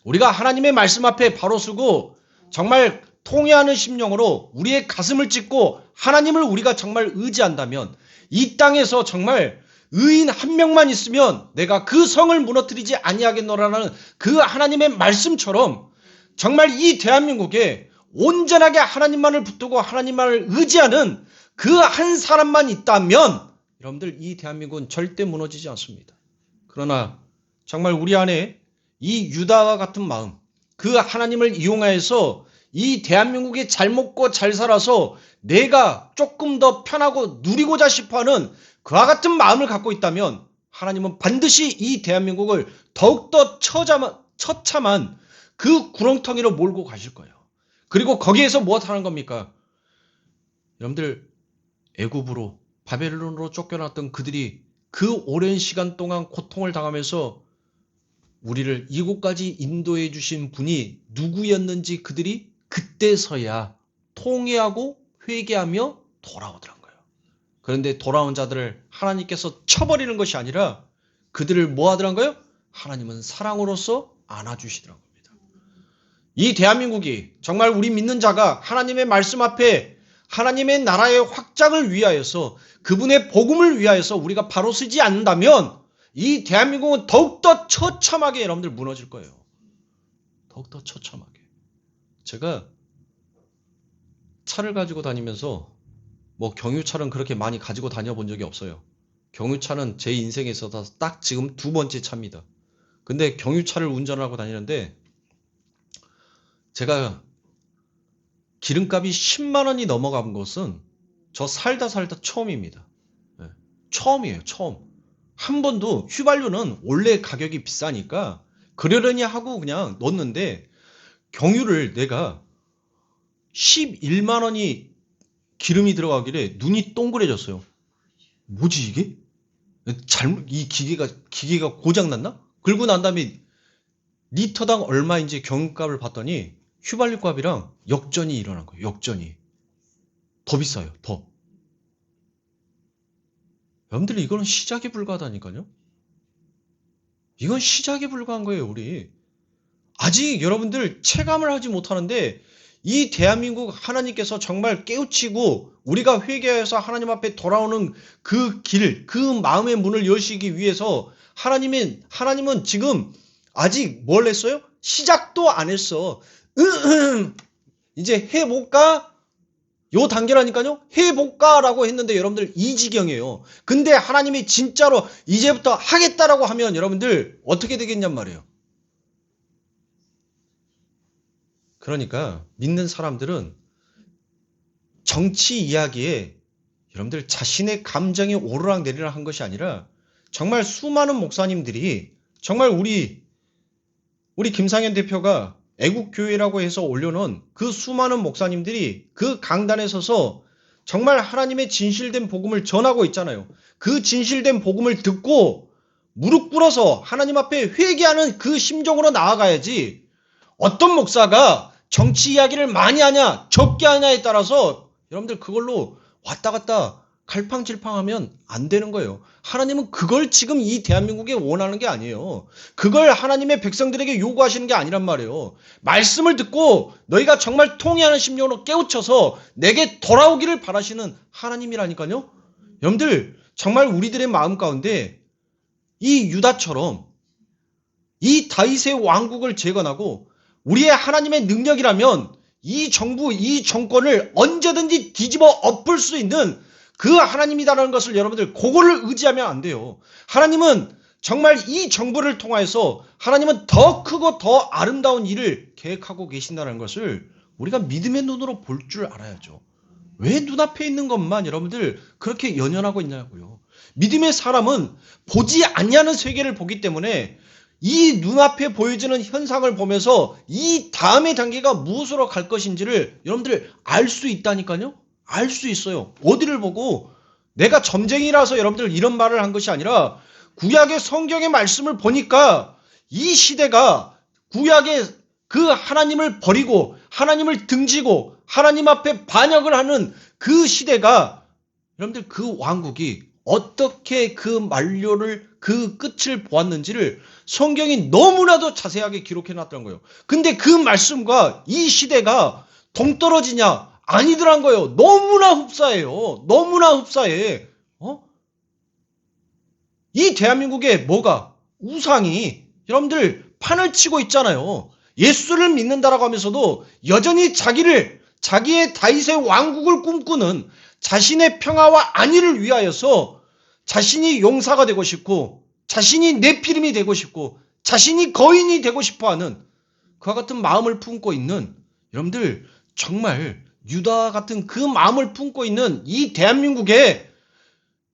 우리가 하나님의 말씀 앞에 바로 서고 정말 통회하는 심령으로 우리의 가슴을 찢고 하나님을 우리가 정말 의지한다면 이 땅에서 정말 의인 한 명만 있으면 내가 그 성을 무너뜨리지 아니하겠노라는 그 하나님의 말씀처럼 정말 이 대한민국에 온전하게 하나님만을 붙들고 하나님만을 의지하는 그 한 사람만 있다면 여러분들 이 대한민국은 절대 무너지지 않습니다. 그러나 정말 우리 안에 이 유다와 같은 마음, 그 하나님을 이용하여서 이 대한민국에 잘 먹고 잘 살아서 내가 조금 더 편하고 누리고자 싶어하는 그와 같은 마음을 갖고 있다면 하나님은 반드시 이 대한민국을 더욱더 처참한 그 구렁텅이로 몰고 가실 거예요. 그리고 거기에서 무엇 하는 겁니까? 여러분들 애굽으로 바벨론으로 쫓겨났던 그들이 그 오랜 시간 동안 고통을 당하면서 우리를 이곳까지 인도해 주신 분이 누구였는지 그들이 그때서야 통회하고 회개하며 돌아오더란 거예요. 그런데 돌아온 자들을 하나님께서 쳐버리는 것이 아니라 그들을 뭐 하더란 거예요? 하나님은 사랑으로서 안아주시더란 겁니다. 이 대한민국이 정말 우리 믿는 자가 하나님의 말씀 앞에 하나님의 나라의 확장을 위하여서 그분의 복음을 위하여서 우리가 바로 서지 않는다면 이 대한민국은 더욱더 처참하게 여러분들 무너질 거예요. 더욱더 처참하게. 제가 차를 가지고 다니면서 뭐 경유차는 그렇게 많이 가지고 다녀본 적이 없어요. 경유차는 제 인생에 있어서 딱 지금 두 번째 차입니다. 근데 경유차를 운전하고 다니는데 제가 기름값이 10만 원이 넘어간 것은 저 살다 처음입니다. 처음이에요. 처음. 한 번도 휘발유는 원래 가격이 비싸니까 그러려니 하고 그냥 넣었는데 경유를 내가 11만 원이 기름이 들어가길래 눈이 동그래졌어요. 뭐지 이게? 이 기계가 고장났나? 그러고 난 다음에 리터당 얼마인지 경유값을 봤더니 휘발유 값이랑 역전이 일어난 거예요. 역전이. 더 비싸요. 더. 여러분들 이거는 시작에 불과하다니까요. 이건 시작에 불과한 거예요. 우리. 아직 여러분들 체감을 하지 못하는데 이 대한민국 하나님께서 정말 깨우치고 우리가 회개해서 하나님 앞에 돌아오는 그 길, 그 마음의 문을 여시기 위해서 하나님은 지금 아직 뭘 했어요? 시작도 안 했어. 이제 해볼까? 요 단계라니까요. 해볼까라고 했는데 여러분들 이 지경이에요. 근데 하나님이 진짜로 이제부터 하겠다라고 하면 여러분들 어떻게 되겠냔 말이에요. 그러니까 믿는 사람들은 정치 이야기에 여러분들 자신의 감정이 오르락내리락 한 것이 아니라 정말 수많은 목사님들이 정말 우리 김상현 대표가 애국교회라고 해서 올려놓은 그 수많은 목사님들이 그 강단에 서서 정말 하나님의 진실된 복음을 전하고 있잖아요. 그 진실된 복음을 듣고 무릎 꿇어서 하나님 앞에 회개하는 그 심정으로 나아가야지 어떤 목사가 정치 이야기를 많이 하냐 적게 하냐에 따라서 여러분들 그걸로 왔다 갔다 갈팡질팡하면 안 되는 거예요. 하나님은 그걸 지금 이 대한민국에 원하는 게 아니에요. 그걸 하나님의 백성들에게 요구하시는 게 아니란 말이에요. 말씀을 듣고 너희가 정말 통회하는 심령으로 깨우쳐서 내게 돌아오기를 바라시는 하나님이라니까요. 여러분들 정말 우리들의 마음 가운데 이 유다처럼 이 다윗의 왕국을 재건하고 우리의 하나님의 능력이라면 이 정부, 이 정권을 언제든지 뒤집어 엎을 수 있는 그 하나님이다라는 것을 여러분들 그거를 의지하면 안 돼요. 하나님은 정말 이 정부를 통하여서 하나님은 더 크고 더 아름다운 일을 계획하고 계신다는 것을 우리가 믿음의 눈으로 볼 줄 알아야죠. 왜 눈앞에 있는 것만 여러분들 그렇게 연연하고 있냐고요. 믿음의 사람은 보지 않냐는 세계를 보기 때문에 이 눈앞에 보여지는 현상을 보면서 이 다음의 단계가 무엇으로 갈 것인지를 여러분들 알 수 있다니까요. 알 수 있어요. 어디를 보고 내가 점쟁이라서 여러분들 이런 말을 한 것이 아니라 구약의 성경의 말씀을 보니까 이 시대가 구약의 그 하나님을 버리고 하나님을 등지고 하나님 앞에 반역을 하는 그 시대가 여러분들 그 왕국이 어떻게 그 만료를 그 끝을 보았는지를 성경이 너무나도 자세하게 기록해 놨던 거예요. 근데 그 말씀과 이 시대가 동떨어지냐? 아니더란 거예요. 너무나 흡사해요. 너무나 흡사해. 이 대한민국에 뭐가 우상이 여러분들 판을 치고 있잖아요. 예수를 믿는다라고 하면서도 여전히 자기의 다윗의 왕국을 꿈꾸는 자신의 평화와 안위를 위하여서 자신이 용사가 되고 싶고 자신이 네피림이 되고 싶고 자신이 거인이 되고 싶어하는 그와 같은 마음을 품고 있는 여러분들 정말 유다 같은 그 마음을 품고 있는 이 대한민국에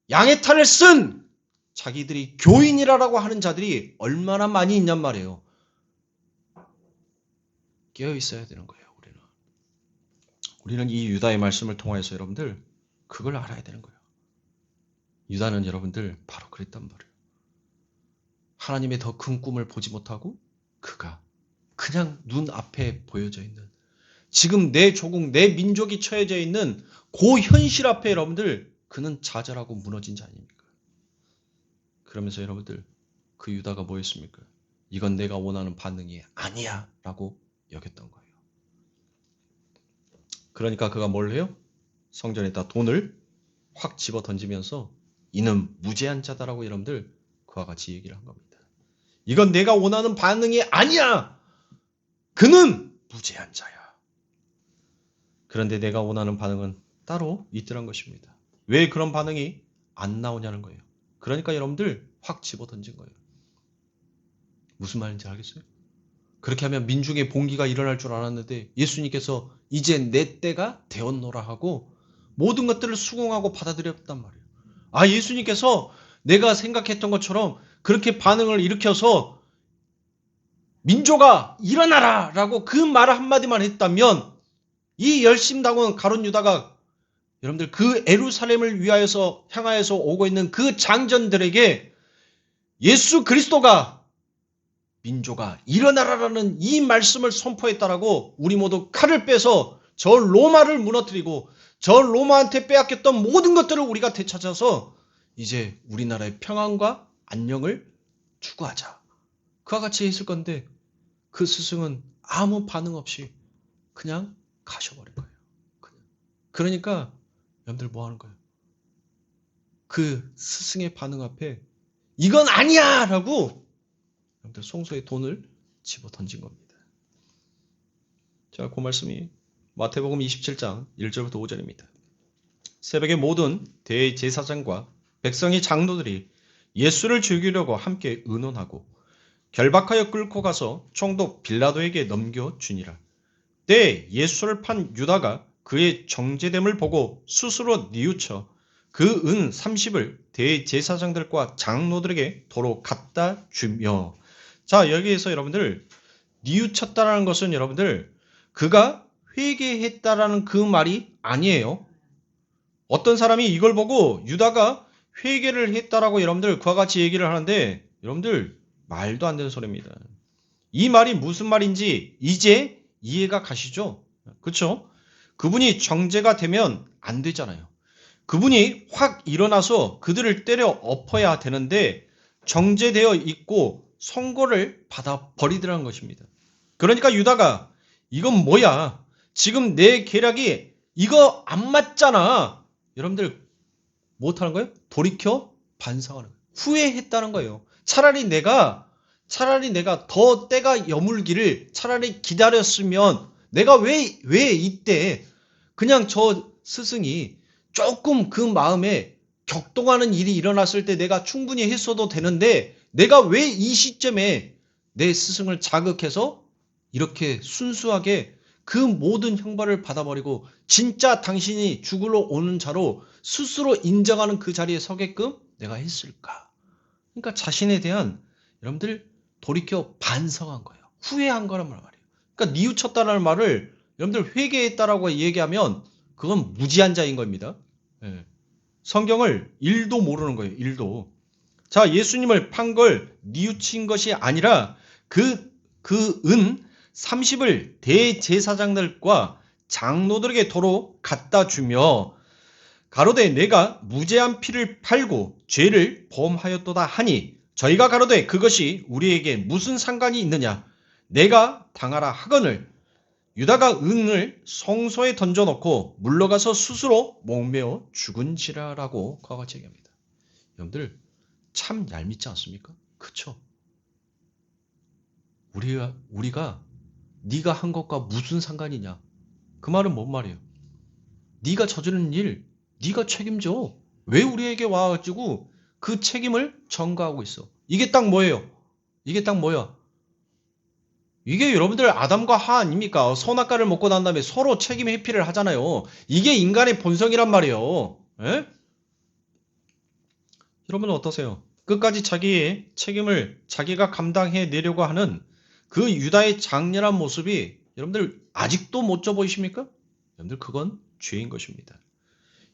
양의 탈을 쓴 자기들이 교인이라고 하는 자들이 얼마나 많이 있냔 말이에요. 깨어 있어야 되는 거예요. 우리는 이 유다의 말씀을 통해서 여러분들 그걸 알아야 되는 거예요. 유다는 여러분들 바로 그랬단 말이에요. 하나님의 더 큰 꿈을 보지 못하고 그가 그냥 눈앞에 보여져 있는 지금 내 조국, 내 민족이 처해져 있는 그 현실 앞에 여러분들 그는 좌절하고 무너진 자 아닙니까? 그러면서 여러분들 그 유다가 뭐였습니까? 이건 내가 원하는 반응이 아니야 라고 여겼던 거예요. 그러니까 그가 뭘 해요? 성전에다 돈을 확 집어 던지면서 이는 무죄한 자다라고 여러분들 그와 같이 얘기를 한 겁니다. 이건 내가 원하는 반응이 아니야. 그는 무죄한 자야. 그런데 내가 원하는 반응은 따로 있더란 것입니다. 왜 그런 반응이 안 나오냐는 거예요. 그러니까 여러분들 확 집어 던진 거예요. 무슨 말인지 알겠어요? 그렇게 하면 민중의 봉기가 일어날 줄 알았는데 예수님께서 이제 내 때가 되었노라 하고 모든 것들을 수긍하고 받아들였단 말이에요. 아, 예수님께서 내가 생각했던 것처럼 그렇게 반응을 일으켜서 민족아 일어나라 라고 그 말 한마디만 했다면 이 열심당원 가룟 유다가 여러분들 그 예루살렘을 위하여서 향하여서 오고 있는 그 장전들에게 예수 그리스도가 민족아 일어나라라는 이 말씀을 선포했다라고 우리 모두 칼을 빼서 저 로마를 무너뜨리고 저 로마한테 빼앗겼던 모든 것들을 우리가 되찾아서 이제 우리나라의 평안과 안녕을 추구하자. 그와 같이 했을 건데 그 스승은 아무 반응 없이 그냥 가셔버린 거예요. 그러니까 여러분들 뭐 하는 거예요? 그 스승의 반응 앞에 이건 아니야! 라고 송소에 돈을 집어 던진 겁니다. 자, 그 말씀이 마태복음 27장 1절부터 5절입니다. 새벽에 모든 대제사장과 백성의 장로들이 예수를 죽이려고 함께 의논하고 결박하여 끌고 가서 총독 빌라도에게 넘겨주니라. 때에 예수를 판 유다가 그의 정죄됨을 보고 스스로 뉘우쳐 그 은 30을 대제사장들과 장로들에게 도로 갖다 주며. 자, 여기에서 여러분들 뉘우쳤다라는 것은 여러분들 그가 회개했다라는 그 말이 아니에요. 어떤 사람이 이걸 보고 유다가 회개를 했다라고 여러분들 그와 같이 얘기를 하는데 여러분들 말도 안 되는 소리입니다. 이 말이 무슨 말인지 이제 이해가 가시죠? 그렇죠? 그분이 정죄가 되면 안 되잖아요. 그분이 확 일어나서 그들을 때려 엎어야 되는데 정죄되어 있고 선고를 받아 버리더라는 것입니다. 그러니까 유다가 이건 뭐야? 지금 내 계략이 이거 안 맞잖아. 여러분들 못하는 거예요? 돌이켜 반성하는 거예요. 후회했다는 거예요. 차라리 내가 더 때가 여물기를 차라리 기다렸으면 내가 왜 이때 그냥 저 스승이 조금 그 마음에 격동하는 일이 일어났을 때 내가 충분히 했어도 되는데 내가 왜 이 시점에 내 스승을 자극해서 이렇게 순수하게 그 모든 형벌을 받아버리고 진짜 당신이 죽으러 오는 자로 스스로 인정하는 그 자리에 서게끔 내가 했을까? 그러니까 자신에 대한 여러분들 돌이켜 반성한 거예요. 후회한 거란 말이에요. 그러니까 뉘우쳤다는 말을 여러분들 회개했다라고 얘기하면 그건 무지한 자인 겁니다. 예. 성경을 1도 모르는 거예요. 1도. 자, 예수님을 판 걸 뉘우친 것이 아니라 그 은 30을 대제사장들과 장로들에게 도로 갖다 주며 가로되 내가 무죄한 피를 팔고 죄를 범하였도다 하니 저희가 가로되 그것이 우리에게 무슨 상관이 있느냐 내가 당하라 하거늘 유다가 은을 성소에 던져놓고 물러가서 스스로 목매어 죽은지라라고 그와 같이 얘기합니다. 여러분들 참 얄밉지 않습니까? 그쵸? 우리가 네가 한 것과 무슨 상관이냐? 그 말은 뭔 말이에요? 네가 저지른 일 네가 책임져. 왜 우리에게 와가지고 그 책임을 전가하고 있어? 이게 딱 뭐예요? 이게 딱 뭐야? 이게 여러분들 아담과 하 아닙니까? 선악과를 먹고 난 다음에 서로 책임 회피를 하잖아요. 이게 인간의 본성이란 말이에요. 에? 여러분은 어떠세요? 끝까지 자기의 책임을 자기가 감당해 내려고 하는 그 유다의 장렬한 모습이 여러분들 아직도 멋져 보이십니까? 여러분들 그건 죄인 것입니다.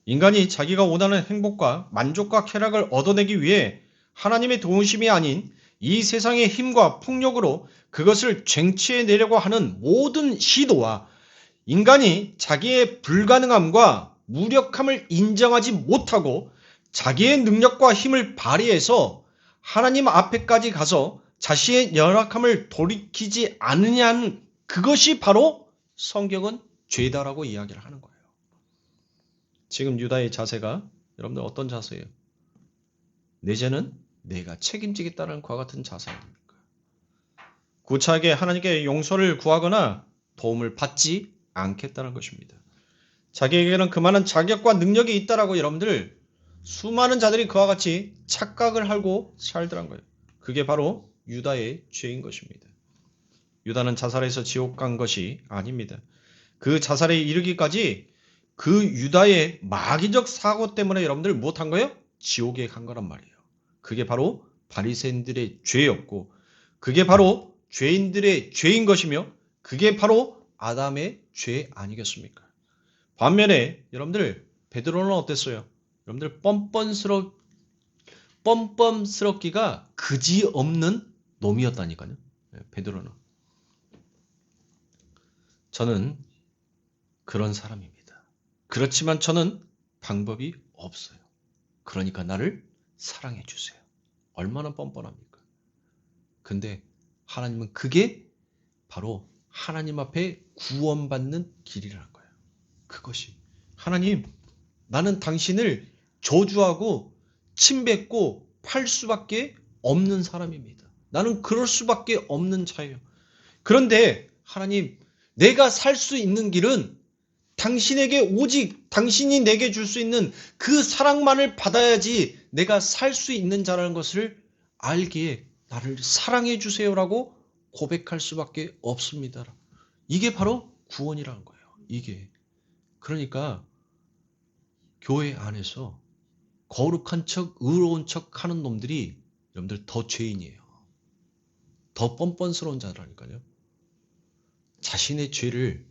인간이 자기가 원하는 행복과 만족과 쾌락을 얻어내기 위해 하나님의 도우심이 아닌 이 세상의 힘과 폭력으로 그것을 쟁취해내려고 하는 모든 시도와 인간이 자기의 불가능함과 무력함을 인정하지 못하고 자기의 능력과 힘을 발휘해서 하나님 앞에까지 가서 자신의 열악함을 돌이키지 않느냐는 그것이 바로 성경은 죄다라고 이야기를 하는 거예요. 지금 유다의 자세가 여러분들 어떤 자세예요? 내 죄는 내가 책임지겠다는 그와 같은 자세 아닙니까? 구차하게 하나님께 용서를 구하거나 도움을 받지 않겠다는 것입니다. 자기에게는 그만한 자격과 능력이 있다라고 여러분들 수많은 자들이 그와 같이 착각을 하고 살더란 거예요. 그게 바로 유다의 죄인 것입니다. 유다는 자살해서 지옥 간 것이 아닙니다. 그 자살에 이르기까지 그 유다의 마귀적 사고 때문에 여러분들 무엇한 거예요? 지옥에 간 거란 말이에요. 그게 바로 바리새인들의 죄였고 그게 바로 죄인들의 죄인 것이며 그게 바로 아담의 죄 아니겠습니까? 반면에 여러분들 베드로는 어땠어요? 여러분들 뻔뻔스럽기가 그지없는 놈이었다니까요. 베드로는. 저는 그런 사람입니다. 그렇지만 저는 방법이 없어요. 그러니까 나를 사랑해 주세요. 얼마나 뻔뻔합니까? 근데 하나님은 그게 바로 하나님 앞에 구원받는 길이라는 거예요. 그것이 하나님 나는 당신을 저주하고 침뱉고 팔 수밖에 없는 사람입니다. 나는 그럴 수밖에 없는 자예요. 그런데 하나님 내가 살 수 있는 길은 당신에게 오직 당신이 내게 줄 수 있는 그 사랑만을 받아야지 내가 살 수 있는 자라는 것을 알기에 나를 사랑해 주세요라고 고백할 수밖에 없습니다. 이게 바로 구원이라는 거예요. 이게. 그러니까 교회 안에서 거룩한 척, 의로운 척 하는 놈들이 여러분들 더 죄인이에요. 더 뻔뻔스러운 자라니까요. 자신의 죄를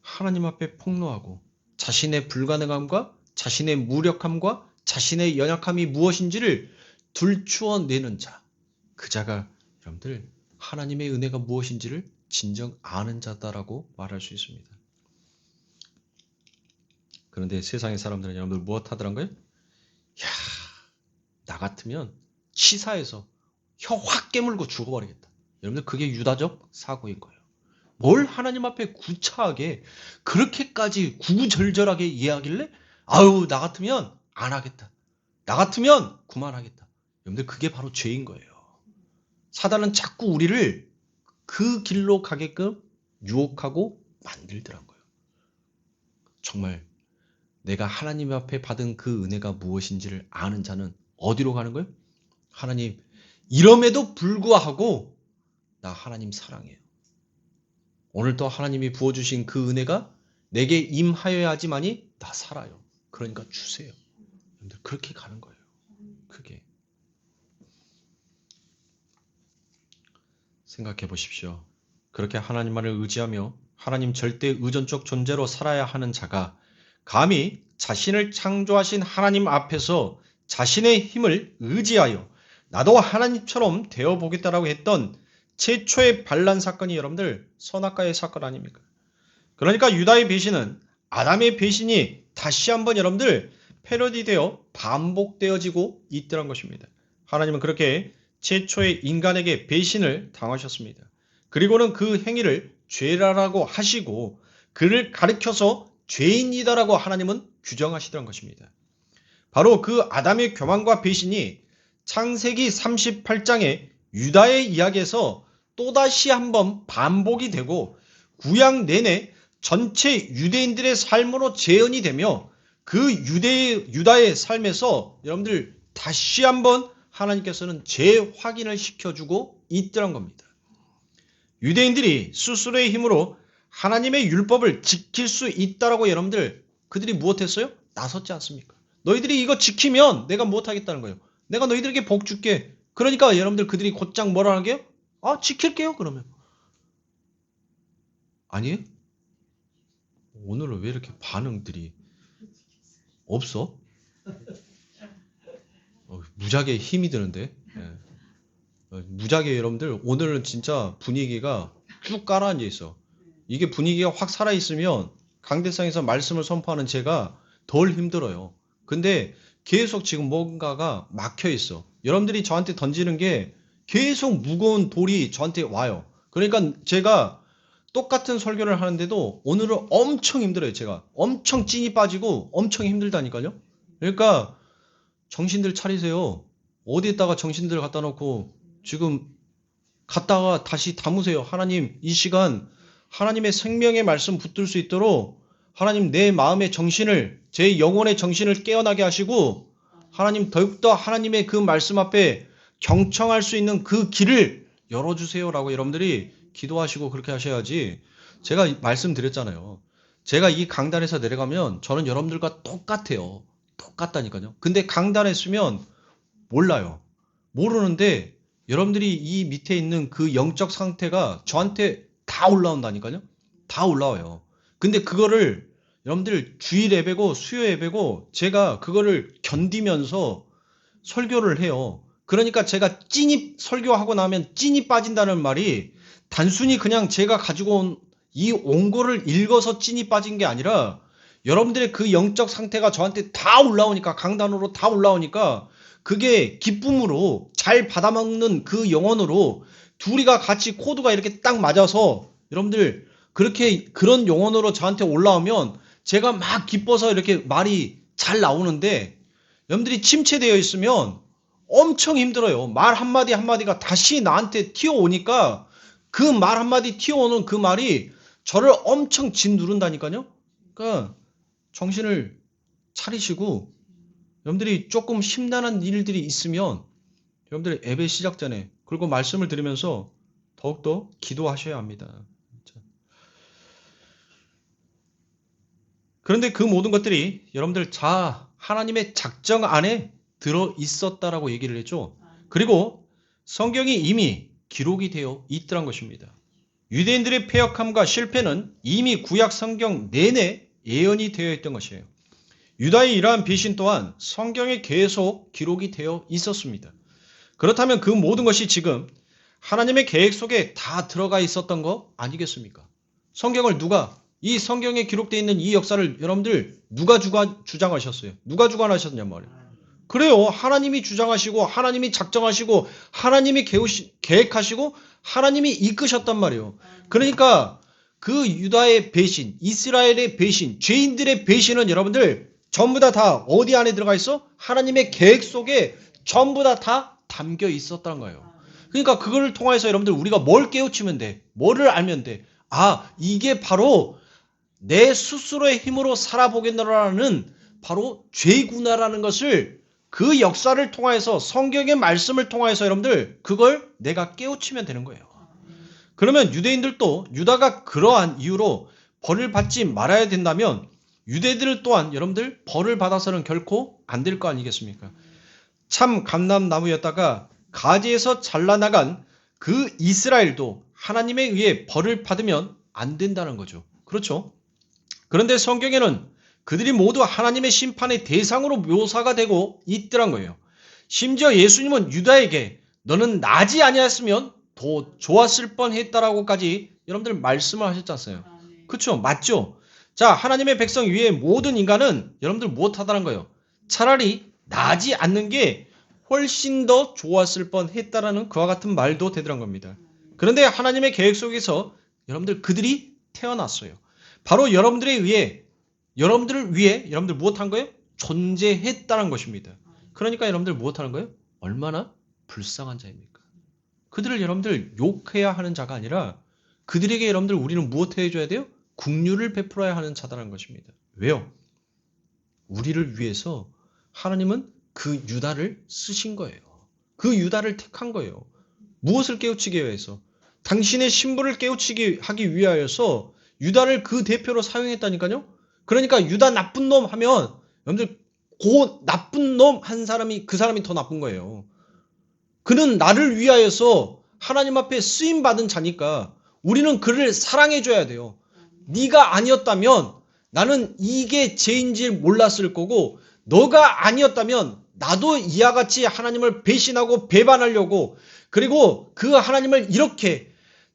하나님 앞에 폭로하고 자신의 불가능함과 자신의 무력함과 자신의 연약함이 무엇인지를 들추어내는 자. 그 자가 여러분들 하나님의 은혜가 무엇인지를 진정 아는 자다라고 말할 수 있습니다. 그런데 세상의 사람들은 여러분들 무엇 하더란가요? 야, 나 같으면 치사해서 혀 확 깨물고 죽어버리겠다. 여러분들 그게 유다적 사고인 거예요. 뭘 하나님 앞에 구차하게 그렇게까지 구구절절하게 이해하길래 아유 나 같으면 안 하겠다. 나 같으면 그만하겠다. 여러분들 그게 바로 죄인 거예요. 사단은 자꾸 우리를 그 길로 가게끔 유혹하고 만들더란 거예요. 정말 내가 하나님 앞에 받은 그 은혜가 무엇인지를 아는 자는 어디로 가는 거예요? 하나님 이럼에도 불구하고 나 하나님 사랑해요. 오늘 또 하나님이 부어주신 그 은혜가 내게 임하여야지만이 나 살아요. 그러니까 주세요. 여러분들 그렇게 가는 거예요. 그게. 생각해 보십시오. 그렇게 하나님만을 의지하며 하나님 절대 의존적 존재로 살아야 하는 자가 감히 자신을 창조하신 하나님 앞에서 자신의 힘을 의지하여 나도 하나님처럼 되어보겠다라고 했던 최초의 반란 사건이 여러분들 선악과의 사건 아닙니까? 그러니까 유다의 배신은 아담의 배신이 다시 한번 여러분들 패러디되어 반복되어지고 있더란 것입니다. 하나님은 그렇게 최초의 인간에게 배신을 당하셨습니다. 그리고는 그 행위를 죄라라고 하시고 그를 가리켜서 죄인이다라고 하나님은 규정하시더란 것입니다. 바로 그 아담의 교만과 배신이 창세기 38장의 유다의 이야기에서 또다시 한번 반복이 되고 구약 내내 전체 유대인들의 삶으로 재현이 되며 그 유다의 삶에서 여러분들 다시 한번 하나님께서는 재확인을 시켜주고 있더란 겁니다. 유대인들이 스스로의 힘으로 하나님의 율법을 지킬 수 있다라고 여러분들 그들이 무엇했어요? 나섰지 않습니까? 너희들이 이거 지키면 내가 무엇하겠다는 거예요? 내가 너희들에게 복 줄게. 그러니까 여러분들 그들이 곧장 뭐라 하게요? 아 지킬게요 그러면. 아니에요? 오늘은 왜 이렇게 반응들이 없어? 무지하게 힘이 드는데. 무지하게 여러분들 오늘은 진짜 분위기가 쭉 깔아앉아 있어. 이게 분위기가 확 살아있으면 강대상에서 말씀을 선포하는 제가 덜 힘들어요. 근데 계속 지금 뭔가가 막혀 있어. 여러분들이 저한테 던지는 게 계속 무거운 돌이 저한테 와요. 그러니까 제가 똑같은 설교를 하는데도 오늘은 엄청 힘들어요. 제가 엄청 찐이 빠지고 엄청 힘들다니까요. 그러니까 정신들 차리세요. 어디에다가 정신들 갖다 놓고 지금 갔다가 다시 담으세요. 하나님 이 시간 하나님의 생명의 말씀 붙들 수 있도록 하나님 내 마음의 정신을 제 영혼의 정신을 깨어나게 하시고 하나님 더욱더 하나님의 그 말씀 앞에 경청할 수 있는 그 길을 열어주세요라고 여러분들이 기도하시고 그렇게 하셔야지. 제가 말씀드렸잖아요. 제가 이 강단에서 내려가면 저는 여러분들과 똑같아요. 똑같다니까요. 근데 강단에 있으면 몰라요. 모르는데 여러분들이 이 밑에 있는 그 영적 상태가 저한테 다 올라온다니까요. 다 올라와요. 근데 그거를 여러분들 주일 예배고 수요 예배고 제가 그거를 견디면서 설교를 해요. 그러니까 제가 찐이 설교하고 나면 찐이 빠진다는 말이 단순히 그냥 제가 가지고 온 이 원고를 읽어서 찐이 빠진 게 아니라 여러분들의 그 영적 상태가 저한테 다 올라오니까 강단으로 다 올라오니까 그게 기쁨으로 잘 받아먹는 그 영혼으로 둘이가 같이 코드가 이렇게 딱 맞아서 여러분들 그렇게 그런 영혼으로 저한테 올라오면 제가 막 기뻐서 이렇게 말이 잘 나오는데 여러분들이 침체되어 있으면 엄청 힘들어요. 말 한마디 한마디가 다시 나한테 튀어오니까 그 말 한마디 튀어오는 그 말이 저를 엄청 짓누른다니까요. 그러니까 정신을 차리시고 여러분들이 조금 심란한 일들이 있으면 여러분들이 예배 시작 전에 그리고 말씀을 들으면서 더욱더 기도하셔야 합니다. 그런데 그 모든 것들이 여러분들 하나님의 작정 안에 들어 있었다라고 얘기를 했죠. 그리고 성경이 이미 기록이 되어 있더란 것입니다. 유대인들의 패역함과 실패는 이미 구약 성경 내내 예언이 되어 있던 것이에요. 유다의 이러한 배신 또한 성경에 계속 기록이 되어 있었습니다. 그렇다면 그 모든 것이 지금 하나님의 계획 속에 다 들어가 있었던 거 아니겠습니까? 이 성경에 기록되어 있는 이 역사를 여러분들 누가 주장하셨어요? 누가 주관하셨냐 말이에요. 그래요. 하나님이 주장하시고 하나님이 작정하시고 하나님이 계획하시고 하나님이 이끄셨단 말이에요. 그러니까 그 유다의 배신, 이스라엘의 배신, 죄인들의 배신은 여러분들 전부 다 어디 안에 들어가 있어? 하나님의 계획 속에 전부 다 담겨 있었다는 거예요. 그러니까 그걸 통해서 여러분들 우리가 뭘 깨우치면 돼? 뭐를 알면 돼? 이게 바로 내 스스로의 힘으로 살아보겠노라는 바로 죄구나라는 것을 그 역사를 통해서 성경의 말씀을 통해서 여러분들 그걸 내가 깨우치면 되는 거예요. 그러면 유대인들도 유다가 그러한 이유로 벌을 받지 말아야 된다면 유대인들 또한 여러분들 벌을 받아서는 결코 안 될 거 아니겠습니까? 참 감람나무였다가 가지에서 잘라나간 그 이스라엘도 하나님에 의해 벌을 받으면 안 된다는 거죠. 그렇죠? 그런데 성경에는 그들이 모두 하나님의 심판의 대상으로 묘사가 되고 있더란 거예요. 심지어 예수님은 유다에게 너는 나지 아니었으면 더 좋았을 뻔했다라고까지 여러분들 말씀을 하셨지 않아요? 그렇죠? 맞죠? 자, 하나님의 백성 위에 모든 인간은 여러분들 무엇하다는 거예요? 차라리 나지 않는 게 훨씬 더 좋았을 뻔했다라는 그와 같은 말도 되더란 겁니다. 그런데 하나님의 계획 속에서 여러분들 그들이 태어났어요. 바로 여러분들을 위해 여러분들 무엇한 거예요? 존재했다는 것입니다. 그러니까 여러분들 무엇하는 거예요? 얼마나 불쌍한 자입니까? 그들을 여러분들 욕해야 하는 자가 아니라 그들에게 여러분들 우리는 무엇 해줘야 돼요? 긍휼을 베풀어야 하는 자다라는 것입니다. 왜요? 우리를 위해서 하나님은 그 유다를 쓰신 거예요. 그 유다를 택한 거예요. 무엇을 깨우치기 위해서? 당신의 신부를 깨우치기 하기 위하여서 유다를 그 대표로 사용했다니까요. 그러니까 유다 나쁜 놈 하면 여러분들 그 나쁜 놈 한 사람이 그 사람이 더 나쁜 거예요. 그는 나를 위하여서 하나님 앞에 쓰임 받은 자니까 우리는 그를 사랑해 줘야 돼요. 네가 아니었다면 나는 이게 죄인지 몰랐을 거고 너가 아니었다면 나도 이와 같이 하나님을 배신하고 배반하려고 그리고 그 하나님을 이렇게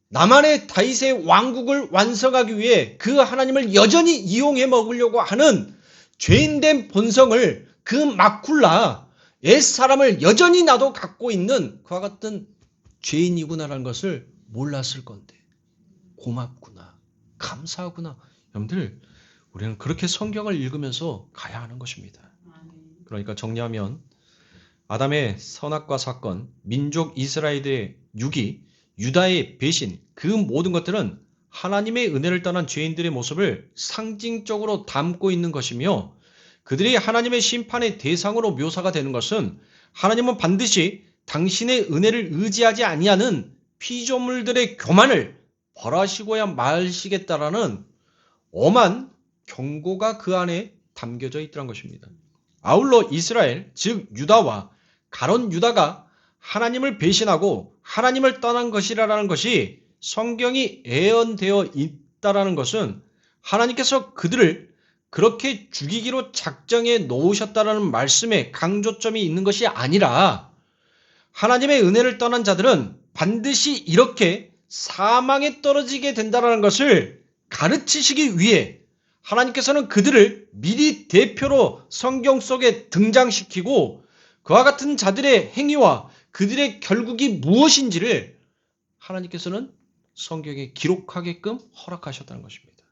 나만의 다윗의 왕국을 완성하기 위해 그 하나님을 여전히 이용해 먹으려고 하는 죄인된 본성을 그 마쿨라 옛사람을 여전히 나도 갖고 있는 그와 같은 죄인이구나라는 것을 몰랐을 건데 고맙구나 감사하구나. 여러분들 우리는 그렇게 성경을 읽으면서 가야 하는 것입니다. 그러니까 정리하면 아담의 선악과 사건, 민족 이스라엘의 유기, 유다의 배신 그 모든 것들은 하나님의 은혜를 떠난 죄인들의 모습을 상징적으로 담고 있는 것이며 그들이 하나님의 심판의 대상으로 묘사가 되는 것은 하나님은 반드시 당신의 은혜를 의지하지 아니하는 피조물들의 교만을 벌하시고야 마시겠다라는 엄한 경고가 그 안에 담겨져 있더란 것입니다. 아울러 이스라엘 즉 유다와 가론 유다가 하나님을 배신하고 하나님을 떠난 것이라는 것이 성경이 예언되어 있다라는 것은 하나님께서 그들을 그렇게 죽이기로 작정해 놓으셨다라는 말씀에 강조점이 있는 것이 아니라 하나님의 은혜를 떠난 자들은 반드시 이렇게 사망에 떨어지게 된다라는 것을 가르치시기 위해 하나님께서는 그들을 미리 대표로 성경 속에 등장시키고 그와 같은 자들의 행위와 그들의 결국이 무엇인지를 하나님께서는 성경에 기록하게끔 허락하셨다는 것입니다.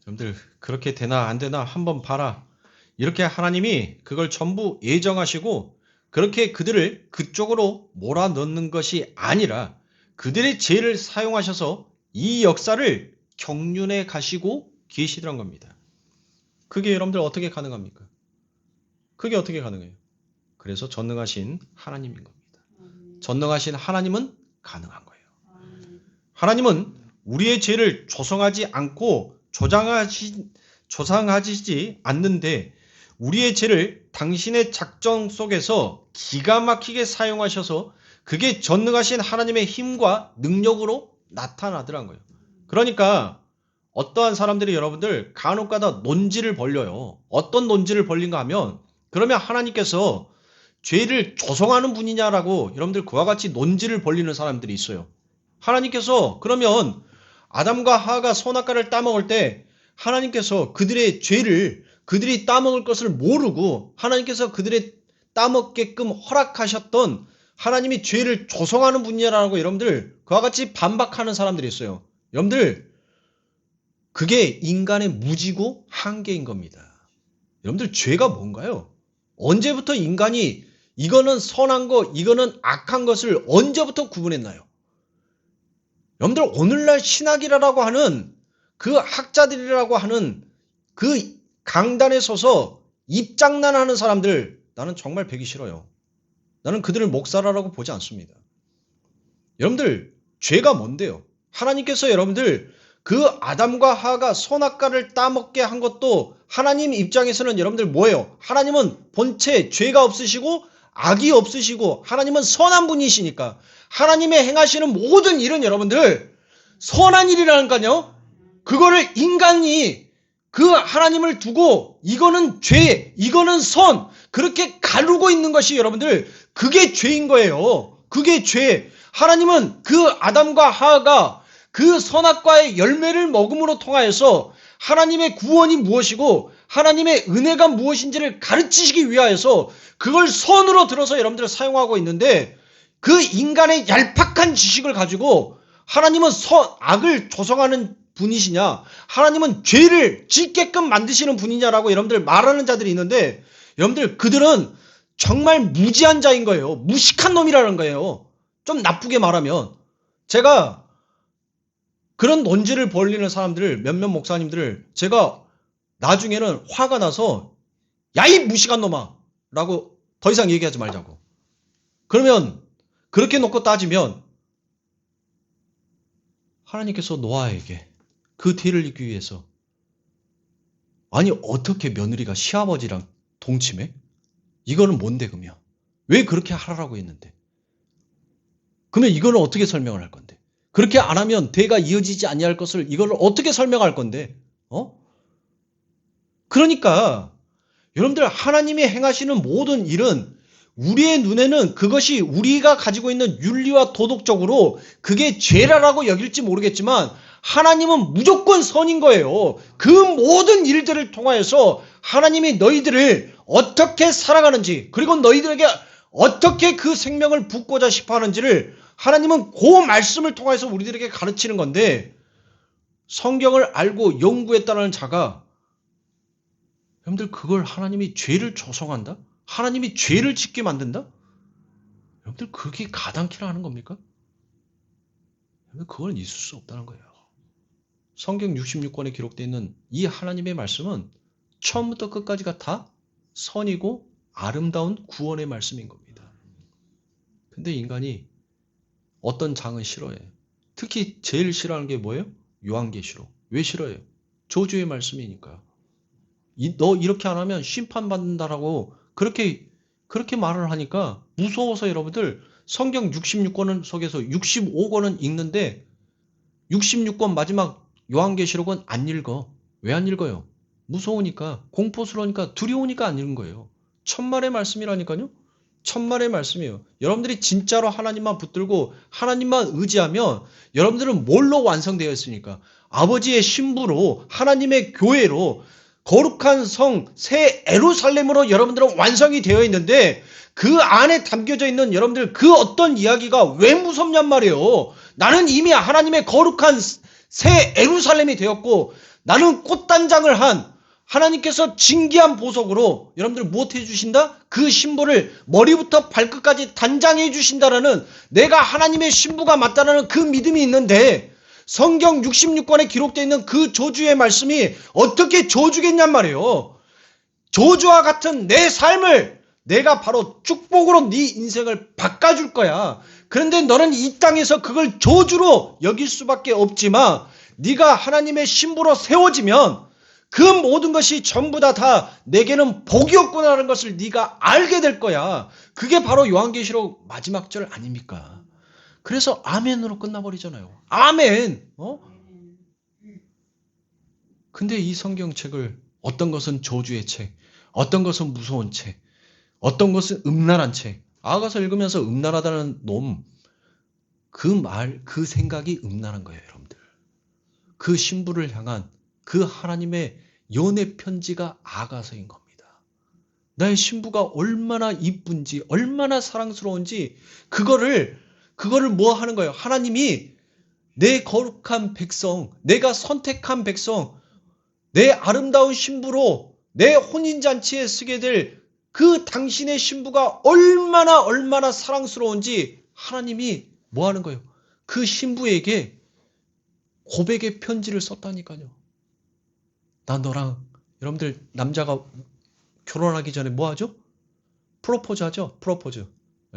여러분들 그렇게 되나 안 되나 한번 봐라. 이렇게 하나님이 그걸 전부 예정하시고 그렇게 그들을 그쪽으로 몰아넣는 것이 아니라 그들의 죄를 사용하셔서 이 역사를 경륜에 가시고 계시더란 겁니다. 그게 여러분들 어떻게 가능합니까? 그게 어떻게 가능해요? 그래서 전능하신 하나님인 겁니다. 전능하신 하나님은 가능한 거예요. 하나님은 우리의 죄를 조성하지 않고 조상하시지 않는데 우리의 죄를 당신의 작정 속에서 기가 막히게 사용하셔서 그게 전능하신 하나님의 힘과 능력으로 나타나더란 거예요. 그러니까 어떠한 사람들이 여러분들 간혹가다 논지를 벌려요. 어떤 논지를 벌린가 하면 그러면 하나님께서 죄를 조성하는 분이냐라고 여러분들 그와 같이 논지를 벌리는 사람들이 있어요. 하나님께서 그러면 아담과 하와가 선악과를 따먹을 때 하나님께서 그들의 죄를 그들이 따먹을 것을 모르고 하나님께서 그들의 따먹게끔 허락하셨던 하나님이 죄를 조성하는 분이라고 여러분들 그와 같이 반박하는 사람들이 있어요. 여러분들 그게 인간의 무지고 한계인 겁니다. 여러분들 죄가 뭔가요? 언제부터 인간이 이거는 선한 거, 이거는 악한 것을 언제부터 구분했나요? 여러분들 오늘날 신학이라고 하는 그 학자들이라고 하는 그 강단에 서서 입장난하는 사람들 나는 정말 배기 싫어요. 나는 그들을 목사라고 보지 않습니다. 여러분들 죄가 뭔데요? 하나님께서 여러분들 그 아담과 하와가 선악과를 따먹게 한 것도 하나님 입장에서는 여러분들 뭐예요? 하나님은 본체 죄가 없으시고 악이 없으시고 하나님은 선한 분이시니까 하나님의 행하시는 모든 일은 여러분들 선한 일이라니까요. 그거를 인간이 그 하나님을 두고 이거는 죄, 이거는 선 그렇게 가르고 있는 것이 여러분들 그게 죄인 거예요. 그게 죄. 하나님은 그 아담과 하와가 그 선악과의 열매를 먹음으로 통하여서 하나님의 구원이 무엇이고 하나님의 은혜가 무엇인지를 가르치시기 위하여서 그걸 선으로 들어서 여러분들 사용하고 있는데 그 인간의 얄팍한 지식을 가지고 하나님은 악을 조성하는 분이시냐 하나님은 죄를 짓게끔 만드시는 분이냐라고 여러분들 말하는 자들이 있는데 여러분들 그들은 정말 무지한 자인 거예요. 무식한 놈이라는 거예요. 좀 나쁘게 말하면 제가 그런 논지를 벌리는 사람들을 몇몇 목사님들을 제가 나중에는 화가 나서 야 이 무식한 놈아 라고 더 이상 얘기하지 말자고. 그러면 그렇게 놓고 따지면 하나님께서 노아에게 그 뒤를 잇기 위해서 아니 어떻게 며느리가 시아버지랑 동침해? 이거는 뭔데 그러면? 왜 그렇게 하라고 했는데? 그러면 이거는 어떻게 설명을 할 건데? 그렇게 안 하면 대가 이어지지 아니할 것을 이걸 어떻게 설명할 건데? 그러니까 여러분들 하나님이 행하시는 모든 일은 우리의 눈에는 그것이 우리가 가지고 있는 윤리와 도덕적으로 그게 죄라라고 여길지 모르겠지만 하나님은 무조건 선인 거예요. 그 모든 일들을 통하여서 하나님이 너희들을 어떻게 살아가는지 그리고 너희들에게 어떻게 그 생명을 붓고자 싶어 하는지를 하나님은 그 말씀을 통해서 우리들에게 가르치는 건데 성경을 알고 연구했다는 자가 여러분들 그걸 하나님이 죄를 조성한다? 하나님이 죄를 짓게 만든다? 여러분들 그게 가당키나 하는 겁니까? 여러분들 그건 있을 수 없다는 거예요. 성경 66권에 기록되어 있는 이 하나님의 말씀은 처음부터 끝까지가 다 선이고 아름다운 구원의 말씀인 겁니다. 근데 인간이 어떤 장은 싫어해. 특히 제일 싫어하는 게 뭐예요? 요한계시록. 왜 싫어해요? 저주의 말씀이니까. 너 이렇게 안 하면 심판받는다라고 그렇게 말을 하니까 무서워서 여러분들 성경 66권 속에서 65권은 읽는데 66권 마지막 요한계시록은 안 읽어. 왜 안 읽어요? 무서우니까, 공포스러우니까, 두려우니까 안 읽는 거예요. 천만의 말씀이라니까요. 천만의 말씀이에요. 여러분들이 진짜로 하나님만 붙들고 하나님만 의지하면 여러분들은 뭘로 완성되어 있습니까? 아버지의 신부로 하나님의 교회로 거룩한 성 새 예루살렘으로 여러분들은 완성이 되어 있는데 그 안에 담겨져 있는 여러분들 그 어떤 이야기가 왜 무섭냔 말이에요. 나는 이미 하나님의 거룩한 새 예루살렘이 되었고 나는 꽃단장을 한 하나님께서 진귀한 보석으로 여러분들 무엇 해주신다? 그 신부를 머리부터 발끝까지 단장해 주신다라는 내가 하나님의 신부가 맞다라는 그 믿음이 있는데 성경 66권에 기록되어 있는 그 저주의 말씀이 어떻게 저주겠냔 말이에요. 저주와 같은 내 삶을 내가 바로 축복으로 네 인생을 바꿔줄 거야. 그런데 너는 이 땅에서 그걸 저주로 여길 수밖에 없지만 네가 하나님의 신부로 세워지면 그 모든 것이 전부 다 내게는 복이었구나라는 것을 네가 알게 될 거야. 그게 바로 요한계시록 마지막 절 아닙니까? 그래서 아멘으로 끝나버리잖아요. 아멘. 근데 이 성경책을 어떤 것은 저주의 책, 어떤 것은 무서운 책, 어떤 것은 음란한 책. 아가서 읽으면서 음란하다는 놈, 그 생각이 음란한 거예요, 여러분들. 그 신부를 향한 그 하나님의 연애 편지가 아가서인 겁니다. 나의 신부가 얼마나 이쁜지, 얼마나 사랑스러운지, 그거를 뭐 하는 거예요? 하나님이 내 거룩한 백성, 내가 선택한 백성, 내 아름다운 신부로 내 혼인잔치에 쓰게 될 그 당신의 신부가 얼마나 사랑스러운지 하나님이 뭐 하는 거예요? 그 신부에게 고백의 편지를 썼다니까요. 나 너랑, 여러분들 남자가 결혼하기 전에 뭐 하죠? 프로포즈 하죠? 프로포즈.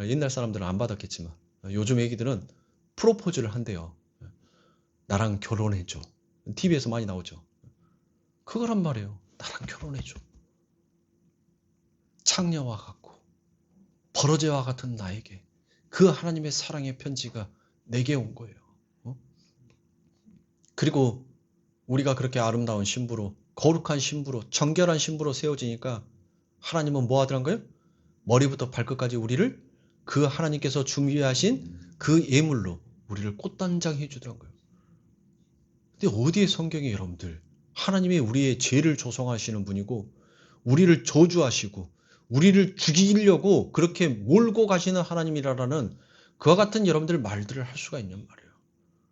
옛날 사람들은 안 받았겠지만 요즘 애기들은 프로포즈를 한대요. 나랑 결혼해줘. TV에서 많이 나오죠. 그거란 말이에요. 나랑 결혼해줘. 창녀와 같고 버러제와 같은 나에게 그 하나님의 사랑의 편지가 내게 온 거예요. 그리고 우리가 그렇게 아름다운 신부로, 거룩한 신부로, 정결한 신부로 세워지니까 하나님은 뭐 하더란 거예요? 머리부터 발끝까지 우리를 그 하나님께서 준비하신 그 예물로 우리를 꽃단장해 주더란 거예요. 근데 어디에 성경이 여러분들 하나님이 우리의 죄를 조성하시는 분이고 우리를 저주하시고 우리를 죽이려고 그렇게 몰고 가시는 하나님이라는 그와 같은 여러분들 말들을 할 수가 있냔 말이에요.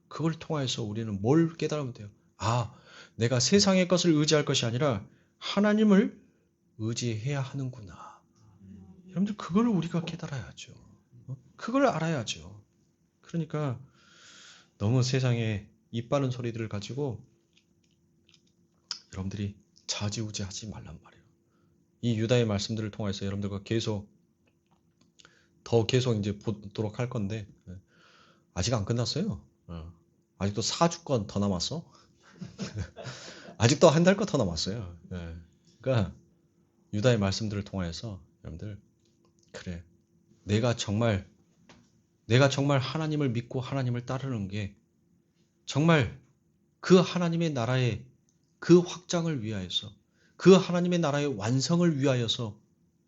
그걸 통해서 우리는 뭘 깨달으면 돼요? 아, 내가 세상의 것을 의지할 것이 아니라 하나님을 의지해야 하는구나. 여러분들 그걸 우리가 깨달아야죠. 그걸 알아야죠. 그러니까 너무 세상에 입 바른 소리들을 가지고 여러분들이 좌지우지하지 말란 말이에요. 이 유다의 말씀들을 통해서 여러분들과 계속 이제 보도록 할 건데 아직 안 끝났어요. 아직도 4주권 더 남았어. 아직도 한 달 거 더 남았어요. 그러니까 유다의 말씀들을 통해서 여러분들 그래 내가 정말 하나님을 믿고 하나님을 따르는 게 정말 그 하나님의 나라의 그 확장을 위하여서 그 하나님의 나라의 완성을 위하여서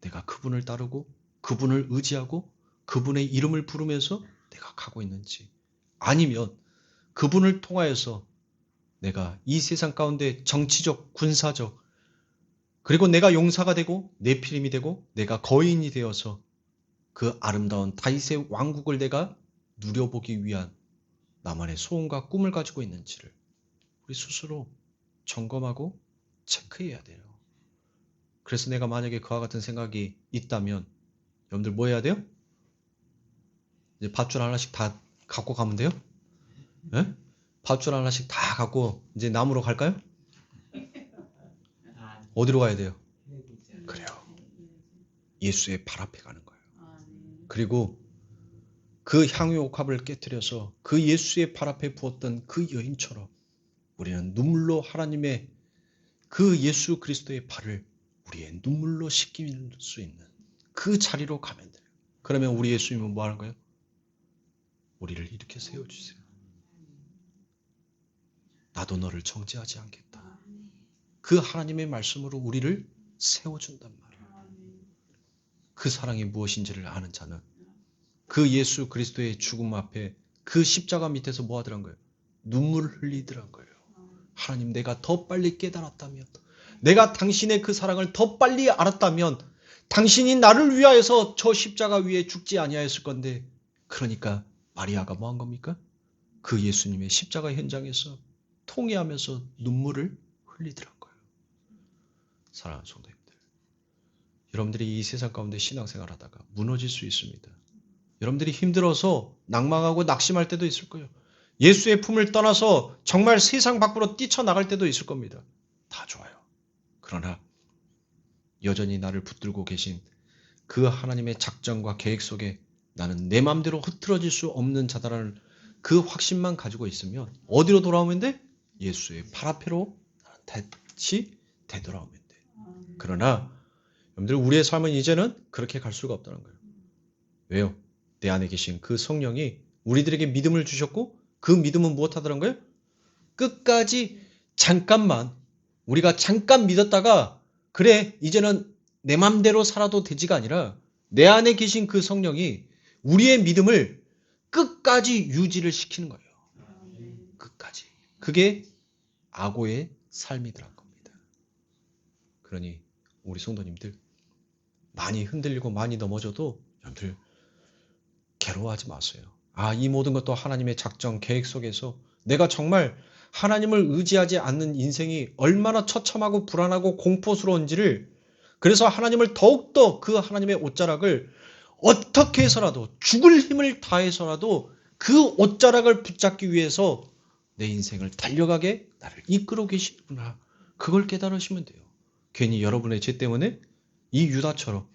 내가 그분을 따르고 그분을 의지하고 그분의 이름을 부르면서 내가 가고 있는지 아니면 그분을 통하여서 내가 이 세상 가운데 정치적, 군사적 그리고 내가 용사가 되고 네피림이 되고 내가 거인이 되어서 그 아름다운 다윗의 왕국을 내가 누려보기 위한 나만의 소원과 꿈을 가지고 있는지를 우리 스스로 점검하고 체크해야 돼요. 그래서 내가 만약에 그와 같은 생각이 있다면 여러분들 뭐 해야 돼요? 이제 밧줄 하나씩 다 갖고 가면 돼요? 네? 밧줄 하나씩 다 갖고 이제 남으로 갈까요? 어디로 가야 돼요? 그래요. 예수의 발 앞에 가는 거예요. 그리고 그 향유옥합을 깨뜨려서 그 예수의 발 앞에 부었던 그 여인처럼 우리는 눈물로 하나님의 그 예수 그리스도의 발을 우리의 눈물로 씻길 수 있는 그 자리로 가면 돼요. 그러면 우리 예수님은 뭐 하는 거예요? 우리를 이렇게 세워주세요. 나도 너를 정죄하지 않겠다. 그 하나님의 말씀으로 우리를 세워준단 말이에요. 그 사랑이 무엇인지를 아는 자는 그 예수 그리스도의 죽음 앞에 그 십자가 밑에서 뭐 하더란 거예요? 눈물을 흘리더란 거예요. 하나님 내가 더 빨리 깨달았다면 내가 당신의 그 사랑을 더 빨리 알았다면 당신이 나를 위하여서 저 십자가 위에 죽지 아니하였을 건데 그러니까 마리아가 뭐 한 겁니까? 그 예수님의 십자가 현장에서 통회하면서 눈물을 흘리더란 거예요. 사랑하는 성도님들, 여러분들이 이 세상 가운데 신앙생활 하다가 무너질 수 있습니다. 여러분들이 힘들어서 낭망하고 낙심할 때도 있을 거예요. 예수의 품을 떠나서 정말 세상 밖으로 뛰쳐나갈 때도 있을 겁니다. 다 좋아요. 그러나 여전히 나를 붙들고 계신 그 하나님의 작전과 계획 속에 나는 내 마음대로 흐트러질 수 없는 자다라는 그 확신만 가지고 있으면 어디로 돌아오면 돼? 예수의 팔 앞에로 다시 되돌아오면 돼. 그러나 여러분들 우리의 삶은 이제는 그렇게 갈 수가 없다는 거예요. 왜요? 내 안에 계신 그 성령이 우리들에게 믿음을 주셨고 그 믿음은 무엇하더란 거예요? 끝까지 잠깐만 우리가 잠깐 믿었다가 그래 이제는 내 맘대로 살아도 되지가 아니라 내 안에 계신 그 성령이 우리의 믿음을 끝까지 유지를 시키는 거예요. 끝까지. 그게 아고의 삶이더란 겁니다. 그러니 우리 성도님들 많이 흔들리고 많이 넘어져도 여러분들 괴로워하지 마세요. 이 모든 것도 하나님의 작정, 계획 속에서 내가 정말 하나님을 의지하지 않는 인생이 얼마나 처참하고 불안하고 공포스러운지를 그래서 하나님을 더욱더 그 하나님의 옷자락을 어떻게 해서라도 죽을 힘을 다해서라도 그 옷자락을 붙잡기 위해서 내 인생을 달려가게 나를 이끌어 계시구나. 그걸 깨달으시면 돼요. 괜히 여러분의 죄 때문에 이 유다처럼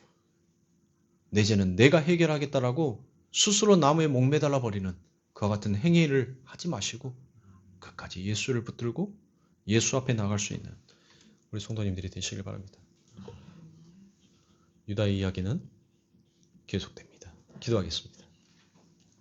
내 죄는 내가 해결하겠다라고 스스로 나무에 목매달아 버리는 그와 같은 행위를 하지 마시고 끝까지 예수를 붙들고 예수 앞에 나갈 수 있는 우리 성도님들이 되시길 바랍니다. 유다의 이야기는 계속됩니다. 기도하겠습니다.